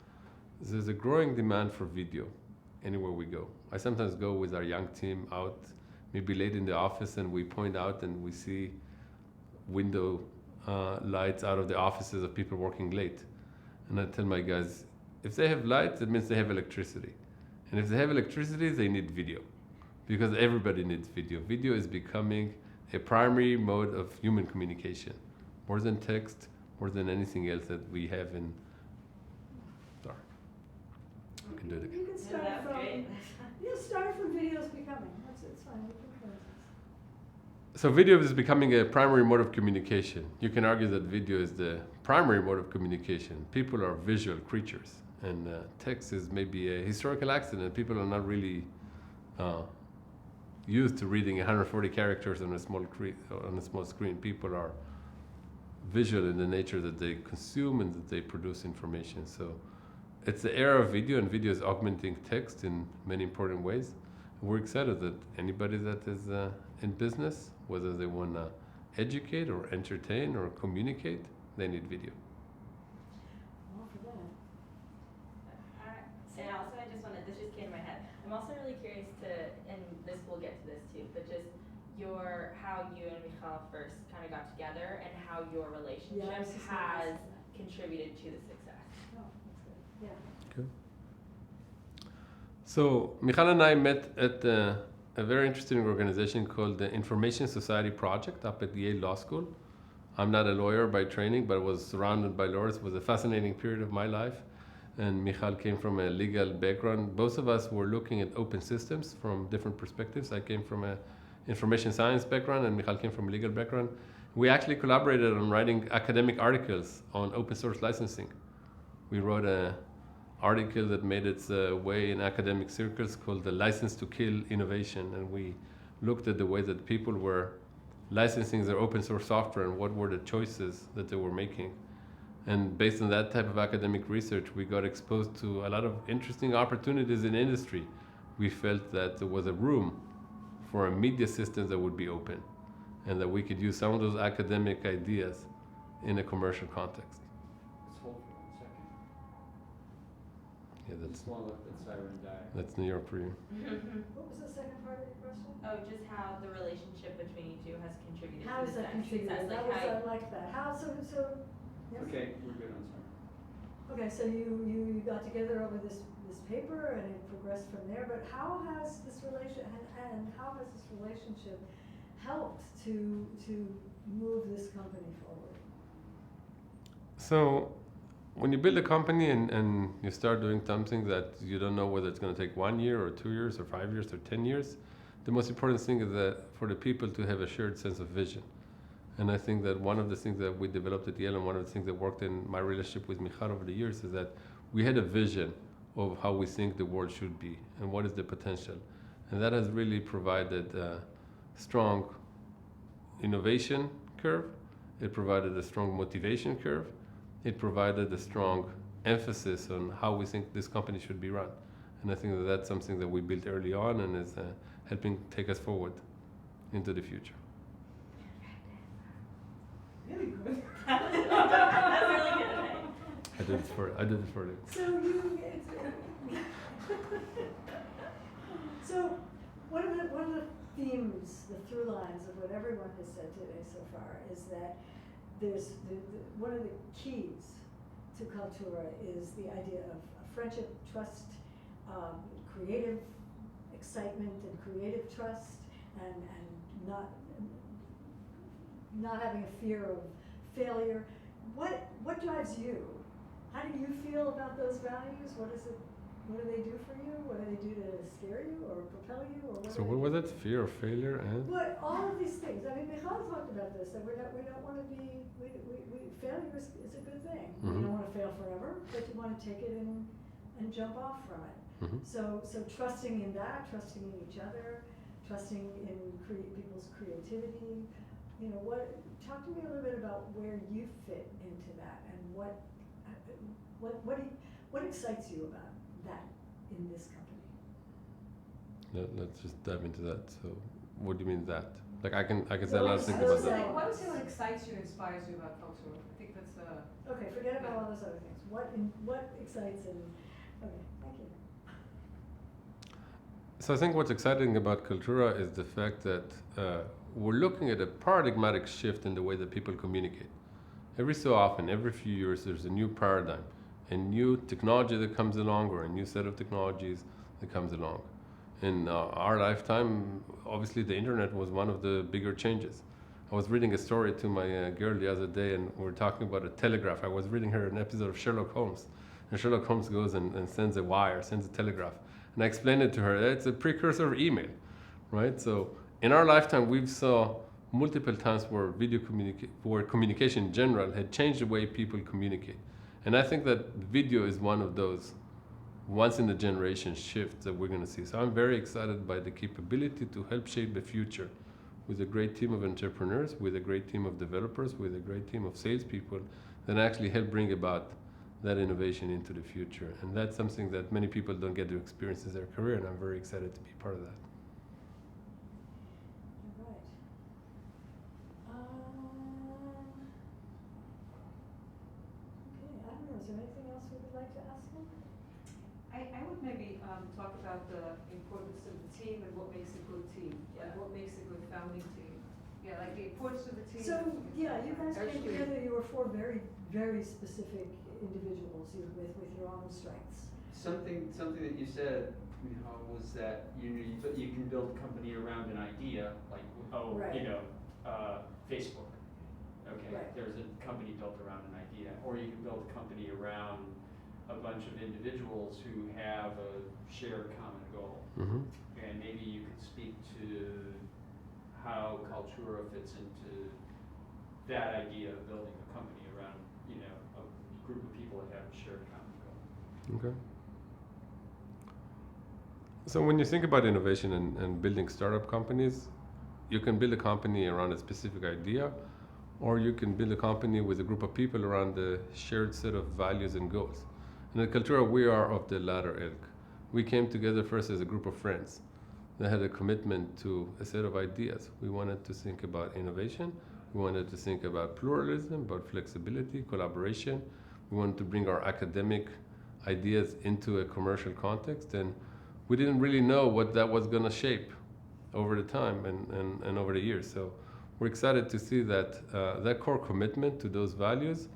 there's a growing demand for video anywhere we go. I sometimes go with our young team out, maybe late in the office, and we point out and we see window lights out of the offices of people working late. And I tell my guys, if they have lights, it means they have electricity. And if they have electricity, they need video. Because everybody needs video. Video is becoming a primary mode of human communication. More than text, more than anything else that we have in... Sorry. I can do it again. You can start that's from, great. start from videos becoming, it's fine, we can close this. So video is becoming a primary mode of communication. You can argue that video is the primary mode of communication. People are visual creatures, and text is maybe a historical accident. People are not really used to reading 140 characters on a small screen. People are visual in the nature that they consume and that they produce information. So it's the era of video, and video is augmenting text in many important ways. We're excited that anybody that is in business, whether they want to educate or entertain or communicate, they need video. All for that. Alright, and also I just wanted, this just came to my head. I'm also really curious to, and this we'll get to this too, but just how you and Michal first kind of got together and how your relationship Yeah, I was just gonna ask has that. contributed to the success. Oh, that's good, yeah. So Michal and I met at a very interesting organization called the Information Society Project up at Yale Law School. I'm not a lawyer by training, but I was surrounded by lawyers. It was a fascinating period of my life. And Michal came from a legal background. Both of us were looking at open systems from different perspectives. I came from a information science background, and Michal came from a legal background. We actually collaborated on writing academic articles on open source licensing. We wrote an article that made its way in academic circles called the License to Kill Innovation, and we looked at the way that people were licensing their open source software and what were the choices that they were making. And based on that type of academic research, we got exposed to a lot of interesting opportunities in industry. We felt that there was a room for a media system that would be open, and that we could use some of those academic ideas in a commercial context. Let's hold for 1 second. Yeah, Just want to let that siren die. that's New York for you. What was the second part of your question? Oh, just how the relationship between you two has contributed How to does the that contribute? success. That Like was, how, I like that. How, yes? Okay, we're good, I'm sorry. Okay, so you got together over this paper and it progressed from there, but how has this relationship helped to move this company forward? So when you build a company and you start doing something that you don't know whether it's going to take 1 year or 2 years or 5 years or 10 years, the most important thing is that for the people to have a shared sense of vision. And I think that one of the things that we developed at Yale, and one of the things that worked in my relationship with Michal over the years, is that we had a vision of how we think the world should be and what is the potential. And that has really provided a strong innovation curve. It provided a strong motivation curve. It provided a strong emphasis on how we think this company should be run. And I think that that's something that we built early on and is helping take us forward into the future. Really good. that was really good. I did it for you. So so one of the themes, the through lines of what everyone has said today so far is that there's one of the keys to Kultura is the idea of friendship, trust, creative excitement and creative trust, and not having a fear of failure. What drives you? How do you feel about those values? What What do they do for you? What do they do to scare you or propel you or what? So do what they was do? it? Fear of failure and? But all of these things, I mean, Michal talked about this, that we don't wanna be, failure is a good thing. You Mhm. don't wanna fail forever, but you wanna take it and jump off from it. Mhm. So trusting in that, trusting in each other, trusting in people's creativity, you know, talk to me a little bit about where you fit into that and what excites you about that in this company? Let's just dive into that. So, what do you mean that? Like I can say a Well, lot of things I about was that. saying- What is it that excites you and inspires you about culture? I think that's Okay, forget about all those other things. What excites and, okay, thank you. So I think what's exciting about Cultura is the fact that we're looking at a paradigmatic shift in the way that people communicate. Every so often, every few years, there's a new paradigm, a new technology that comes along, or a new set of technologies that comes along. In our lifetime, obviously the internet was one of the bigger changes. I was reading a story to my girl the other day, and we were talking about a telegraph. I was reading her an episode of Sherlock Holmes, and Sherlock Holmes goes and sends a wire, sends a telegraph. And I explained it to her, it's a precursor of email, right? So in our lifetime, we've saw multiple times where where communication in general had changed the way people communicate. And I think that video is one of those once in a generation shifts that we're going to see. So I'm very excited by the capability to help shape the future with a great team of entrepreneurs, with a great team of developers, with a great team of salespeople that actually help bring about that innovation into the future. And that's something that many people don't get to experience in their career, and I'm very excited to be part of that. All right. Okay, I don't know, is there anything else we would like to ask him? I would maybe talk about the importance of the team and what makes a good team, and what makes a good founding team. Yeah, like the importance of the team. So, yeah, you guys came Actually- together, you were four very, very specific individuals with your own strengths. Something that you said, was that you can build a company around an idea, like, Right. Facebook. Okay, Right. there's a company built around an idea, or you can build a company around a bunch of individuals who have a shared common goal. Mm-hmm. And maybe you could speak to how Cultura fits into that idea of building a company around, a group of people that have a shared common goal. Okay. So when you think about innovation and building startup companies, you can build a company around a specific idea, or you can build a company with a group of people around a shared set of values and goals. And at Cultura, we are of the latter ilk. We came together first as a group of friends that had a commitment to a set of ideas. We wanted to think about innovation. We wanted to think about pluralism, about flexibility, collaboration. We wanted to bring our academic ideas into a commercial context, and we didn't really know what that was going to shape over the time and over the years. So we're excited to see that that core commitment to those values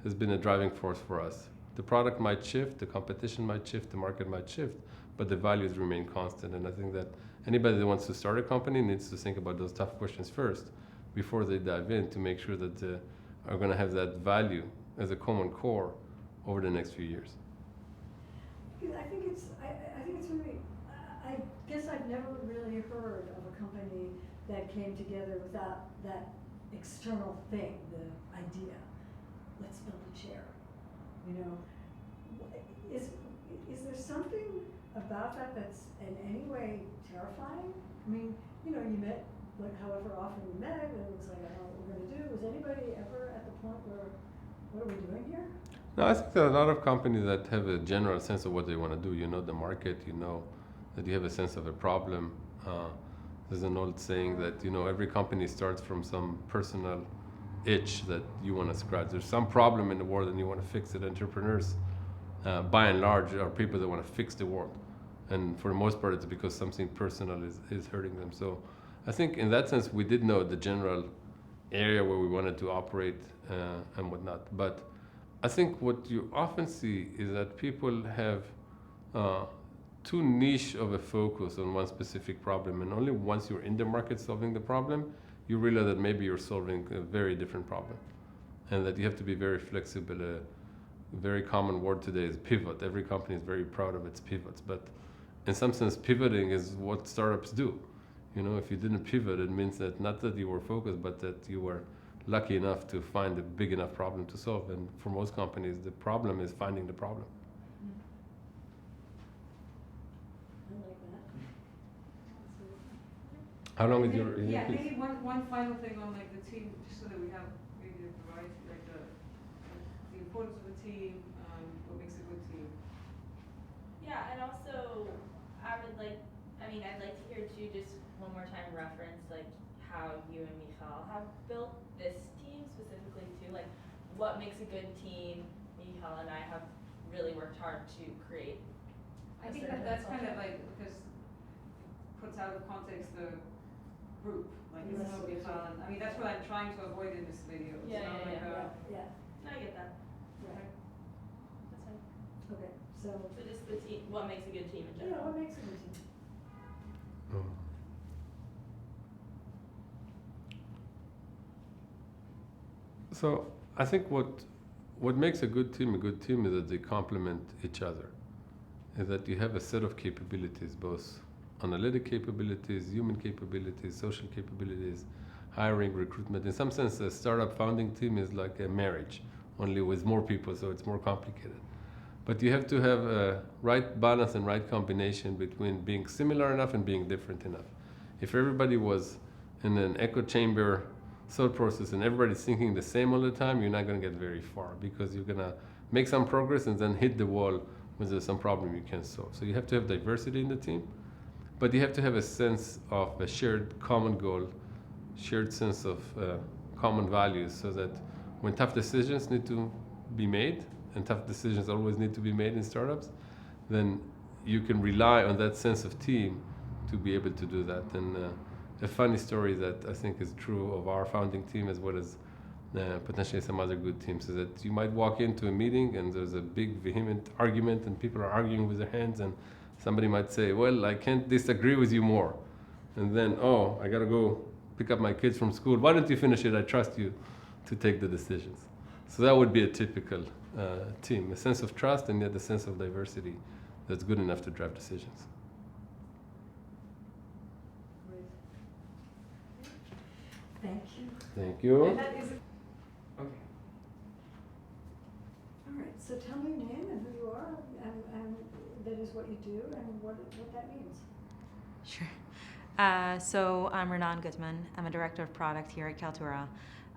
has been a driving force for us. The product might shift, the competition might shift, the market might shift, but the values remain constant. And I think that anybody that wants to start a company needs to think about those tough questions first before they dive in, to make sure that they are going to have that value as a common core over the next few years. I think it's really, I guess I've never really heard of a company that came together without that external thing, the idea. Let's build a chair. Is there something about that that's in any way terrifying? I mean, you met, however often you met, and it was like, I don't know what we're gonna do. Was anybody ever at the point where, what are we doing here? No, I think there are a lot of companies that have a general sense of what they want to do. You know the market, that you have a sense of a problem. There's an old saying that, every company starts from some personal itch that you want to scratch. There's some problem in the world and you want to fix it. Entrepreneurs, by and large, are people that want to fix the world. And for the most part, it's because something personal is hurting them. So I think in that sense, we did know the general area where we wanted to operate and whatnot. But I think what you often see is that people have too niche of a focus on one specific problem, and only once you're in the market solving the problem, you realize that maybe you're solving a very different problem, and that you have to be very flexible very common word today is pivot. Every company is very proud of its pivots, but in some sense, pivoting is what startups do. You know, if you didn't pivot, it means that not that you were focused, but that you were lucky enough to find a big enough problem to solve. And for most companies, the problem is finding the problem. I like that. How long is your? Yeah, maybe one final thing on like the team, just so that we have maybe a variety, like the importance of the team, what makes a good team. Yeah, and also, I'd like to hear too, just one more time reference, like, how you and Michal have built this team specifically too, like, what makes a good team. Michal and I have really worked hard to create. I think that's kind of like, because it puts out of context the group, like it's Yes. not Michal, I mean, that's what I'm trying to avoid in this video. It's Yeah, not yeah, like Yeah, No, I get that. right, That's fine. okay, so, So just the team, what makes a good team in yeah, general. what makes a good team? So I think what makes a good team is that they complement each other. Is that you have a set of capabilities, both analytic capabilities, human capabilities, social capabilities, hiring, recruitment. In some sense, a startup founding team is like a marriage, only with more people, so it's more complicated. But you have to have a right balance and right combination between being similar enough and being different enough. If everybody was in an echo chamber thought process and everybody's thinking the same all the time, you're not going to get very far, because you're going to make some progress and then hit the wall when there's some problem you can't solve. So you have to have diversity in the team, but you have to have a sense of a shared common goal, shared sense of common values, so that when tough decisions need to be made, and tough decisions always need to be made in startups, then you can rely on that sense of team to be able to do that. And a funny story that I think is true of our founding team, as well as potentially some other good teams, is that you might walk into a meeting and there's a big vehement argument and people are arguing with their hands, and somebody might say, well, I can't disagree with you more. And then, oh, I gotta go pick up my kids from school. Why don't you finish it? I trust you to take the decisions. So that would be a typical team, a sense of trust and yet a sense of diversity that's good enough to drive decisions. Great. Thank you. Thank you. And that is, okay. All right, so tell me your name and who you are, and that is what you do, and what that means. Sure. So I'm Renan Gutman. I'm a director of product here at Kaltura,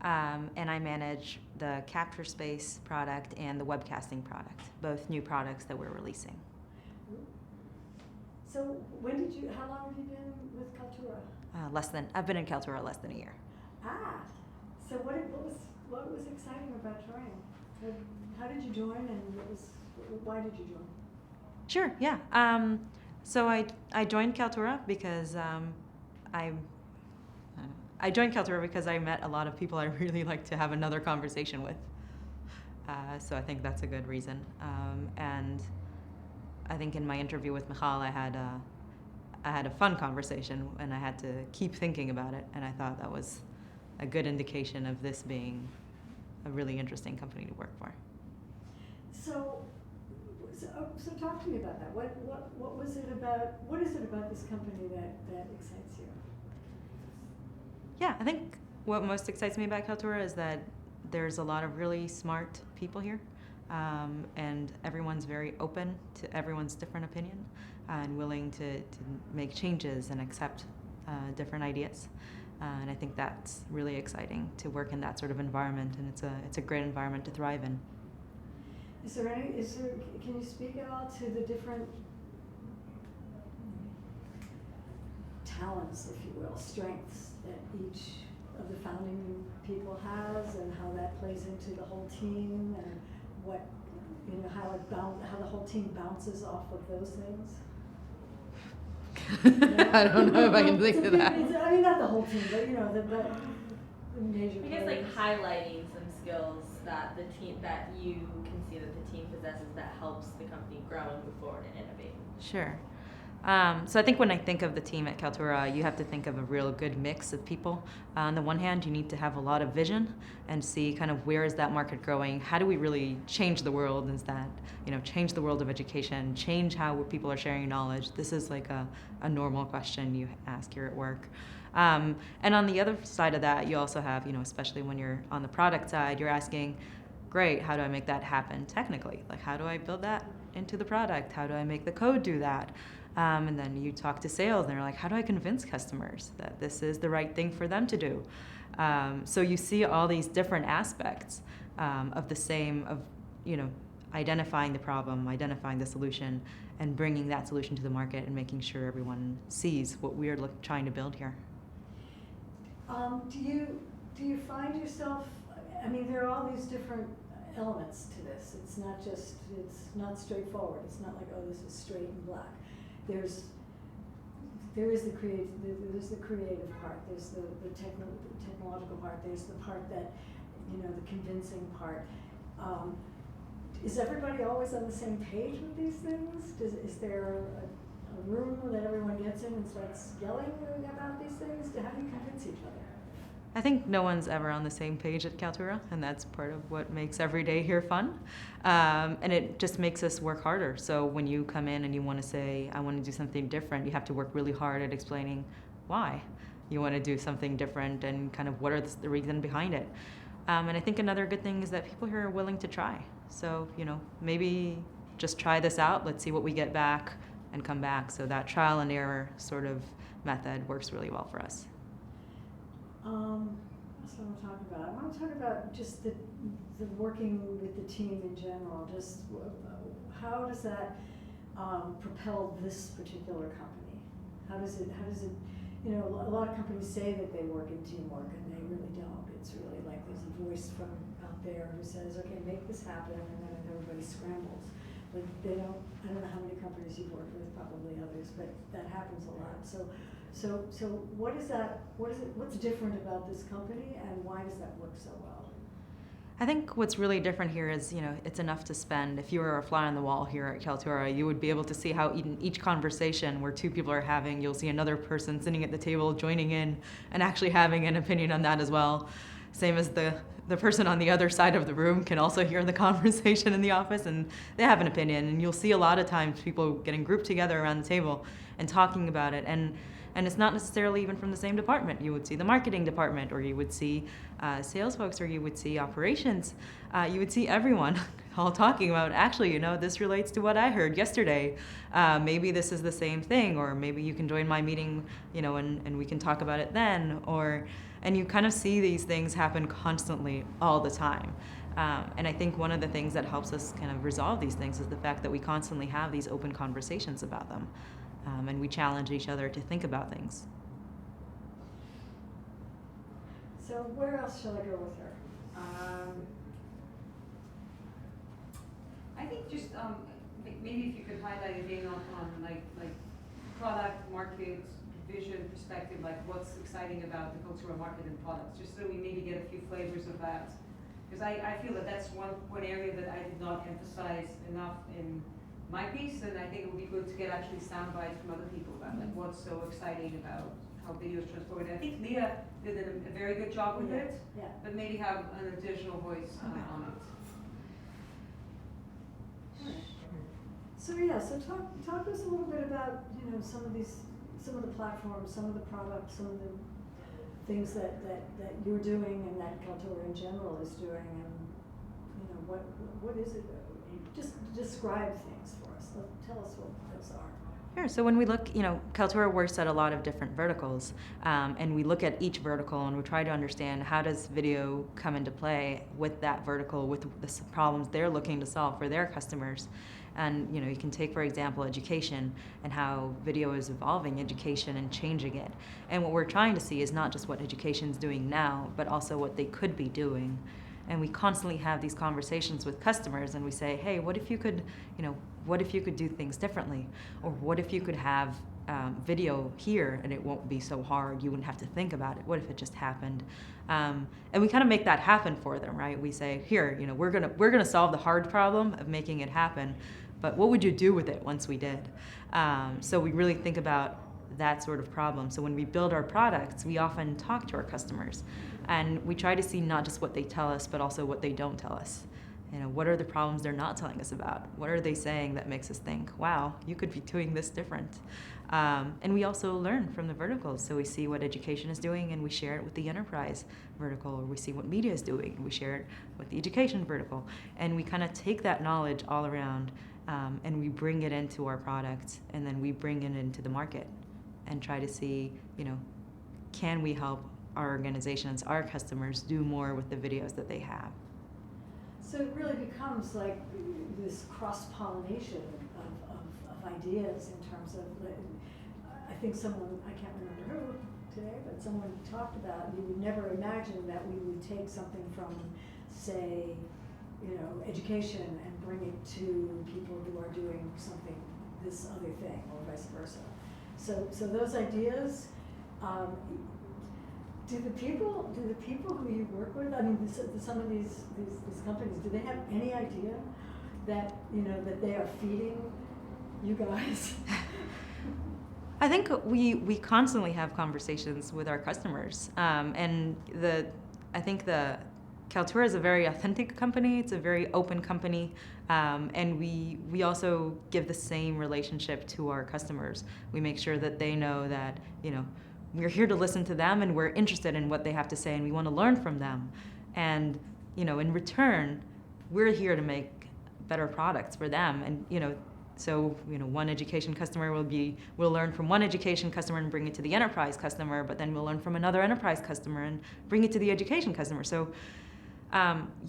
and I manage the Capture Space product and the webcasting product, both new products that we're releasing. So how long have you been with Kaltura? I've been in Kaltura less than a year. Ah, so what was exciting about joining? How did you join, and why did you join? Sure, yeah. So I joined Kaltura because I joined Kaltura because I met a lot of people I really like to have another conversation with. So I think that's a good reason. And I think in my interview with Michal, I had a fun conversation, and I had to keep thinking about it. And I thought that was a good indication of this being a really interesting company to work for. So talk to me about that. What was it about? What is it about this company that excites you? Yeah, I think what most excites me about Kaltura is that there's a lot of really smart people here, and everyone's very open to everyone's different opinion and willing to make changes and accept different ideas. And I think that's really exciting to work in that sort of environment, and it's a great environment to thrive in. Can you speak at all to the different talents, if you will, strengths that each of the founding people has, and how that plays into the whole team, and what, how the whole team bounces off of those things? I don't know if I can think of that. I mean, not the whole team, but the major. I guess like players. highlighting some skills that that you can see that the team possesses that helps the company grow and move forward and innovate. Sure. So I think when I think of the team at Kaltura, you have to think of a real good mix of people. On the one hand, you need to have a lot of vision and see kind of where is that market growing? How do we really change the world? Is that, change the world of education, change how people are sharing knowledge? This is like a normal question you ask here at work. And on the other side of that, you also have, especially when you're on the product side, you're asking, great, how do I make that happen technically? Like, how do I build that into the product? How do I make the code do that? And then you talk to sales, and they're like, how do I convince customers that this is the right thing for them to do? So you see all these different aspects of the same, identifying the problem, identifying the solution, and bringing that solution to the market and making sure everyone sees what we're trying to build here. Do you find yourself, there are all these different elements to this. It's not straightforward. It's not like, oh, this is straight and black. There is the creative part. There's the technological part. There's the part that, the convincing part. Is everybody always on the same page with these things? Is there a room that everyone gets in and starts yelling about these things? How do you convince each other? I think no one's ever on the same page at Kaltura, and that's part of what makes every day here fun. And it just makes us work harder. So when you come in and you want to say, I want to do something different, you have to work really hard at explaining why you want to do something different and kind of what are the reason behind it. And I think another good thing is that people here are willing to try. So, maybe just try this out, let's see what we get back, and come back. So that trial and error sort of method works really well for us. That's what I'm talking about. I want to talk about just the working with the team in general. Just how does that propel this particular company? How does it? A lot of companies say that they work in teamwork, and they really don't. It's really like there's a voice from out there who says, "Okay, make this happen," and then everybody scrambles. But they don't. I don't know how many companies you've worked with, probably others, but that happens a lot. So what is that? What's different about this company, and why does that work so well? I think what's really different here is, it's enough to spend. If you were a fly on the wall here at Kaltura, you would be able to see how in each conversation where two people are having, you'll see another person sitting at the table joining in and actually having an opinion on that as well. Same as the person on the other side of the room can also hear the conversation in the office, and they have an opinion. And you'll see a lot of times people getting grouped together around the table and talking about it. And it's not necessarily even from the same department. You would see the marketing department, or you would see sales folks, or you would see operations. You would see everyone all talking about, actually, this relates to what I heard yesterday. Maybe this is the same thing, or maybe you can join my meeting, and we can talk about it then. And you kind of see these things happen constantly all the time. And I think one of the things that helps us kind of resolve these things is the fact that we constantly have these open conversations about them. And we challenge each other to think about things. So where else shall I go with her? I think just maybe if you could highlight again on like product, market, vision, perspective, like what's exciting about the cultural market and products, just so we maybe get a few flavors of that. Because I feel that that's one area that I did not emphasize enough in my piece, and I think it would be good to get actually sound bites from other people about like what's so exciting about how video is transformed. I think Leah did a very good job with it, but maybe have an additional voice on it. So talk to us a little bit about some of the platforms, some of the products, some of the things that you're doing and that Kaltura in general is doing, and what is it? Just describe things for us. Tell us what those are. Sure. So when we look, Kaltura works at a lot of different verticals, and we look at each vertical and we try to understand how does video come into play with that vertical, with the problems they're looking to solve for their customers. And you can take, for example, education and how video is evolving education and changing it. And what we're trying to see is not just what education's doing now, but also what they could be doing. And we constantly have these conversations with customers, and we say, hey, what if you could do things differently? Or what if you could have video here and it won't be so hard, you wouldn't have to think about it? What if it just happened? And we kind of make that happen for them, right? We say, here, we're gonna solve the hard problem of making it happen, but what would you do with it once we did? So we really think about that sort of problem. So when we build our products, we often talk to our customers, and we try to see not just what they tell us, but also what they don't tell us. You know, what are the problems they're not telling us about? What are they saying that makes us think, wow, you could be doing this different? And we also learn from the verticals. So we see what education is doing and we share it with the enterprise vertical, or we see what media is doing and we share it with the education vertical. And we kind of take that knowledge all around and we bring it into our products, and then we bring it into the market and try to see, you know, can we help our organizations, our customers, do more with the videos that they have? So it really becomes like this cross-pollination of ideas in terms of, I think someone, I can't remember who today, but someone talked about, you would never imagine that we would take something from, say, you know, education and bring it to people who are doing something, this other thing, or vice versa. So those ideas, do the people who you work with, I mean, some of these companies, do they have any idea that, you know, that they are feeding you guys? I think we constantly have conversations with our customers, and I think the Kaltura is a very authentic company. It's a very open company, and we also give the same relationship to our customers. We make sure that they know that, you know, we're here to listen to them and we're interested in what they have to say and we want to learn from them. And, you know, in return, we're here to make better products for them. And, you know, so, you know, one education customer we'll learn from one education customer and bring it to the enterprise customer, but then we'll learn from another enterprise customer and bring it to the education customer. So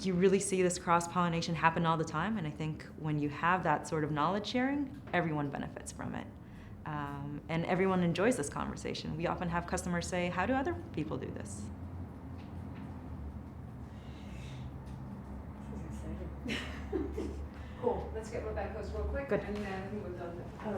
you really see this cross-pollination happen all the time. And I think when you have that sort of knowledge sharing, everyone benefits from it. And everyone enjoys this conversation. We often have customers say, how do other people do this? This is exciting. Cool, let's get Rebecca's real quick, Good. and then I think we're done. All right.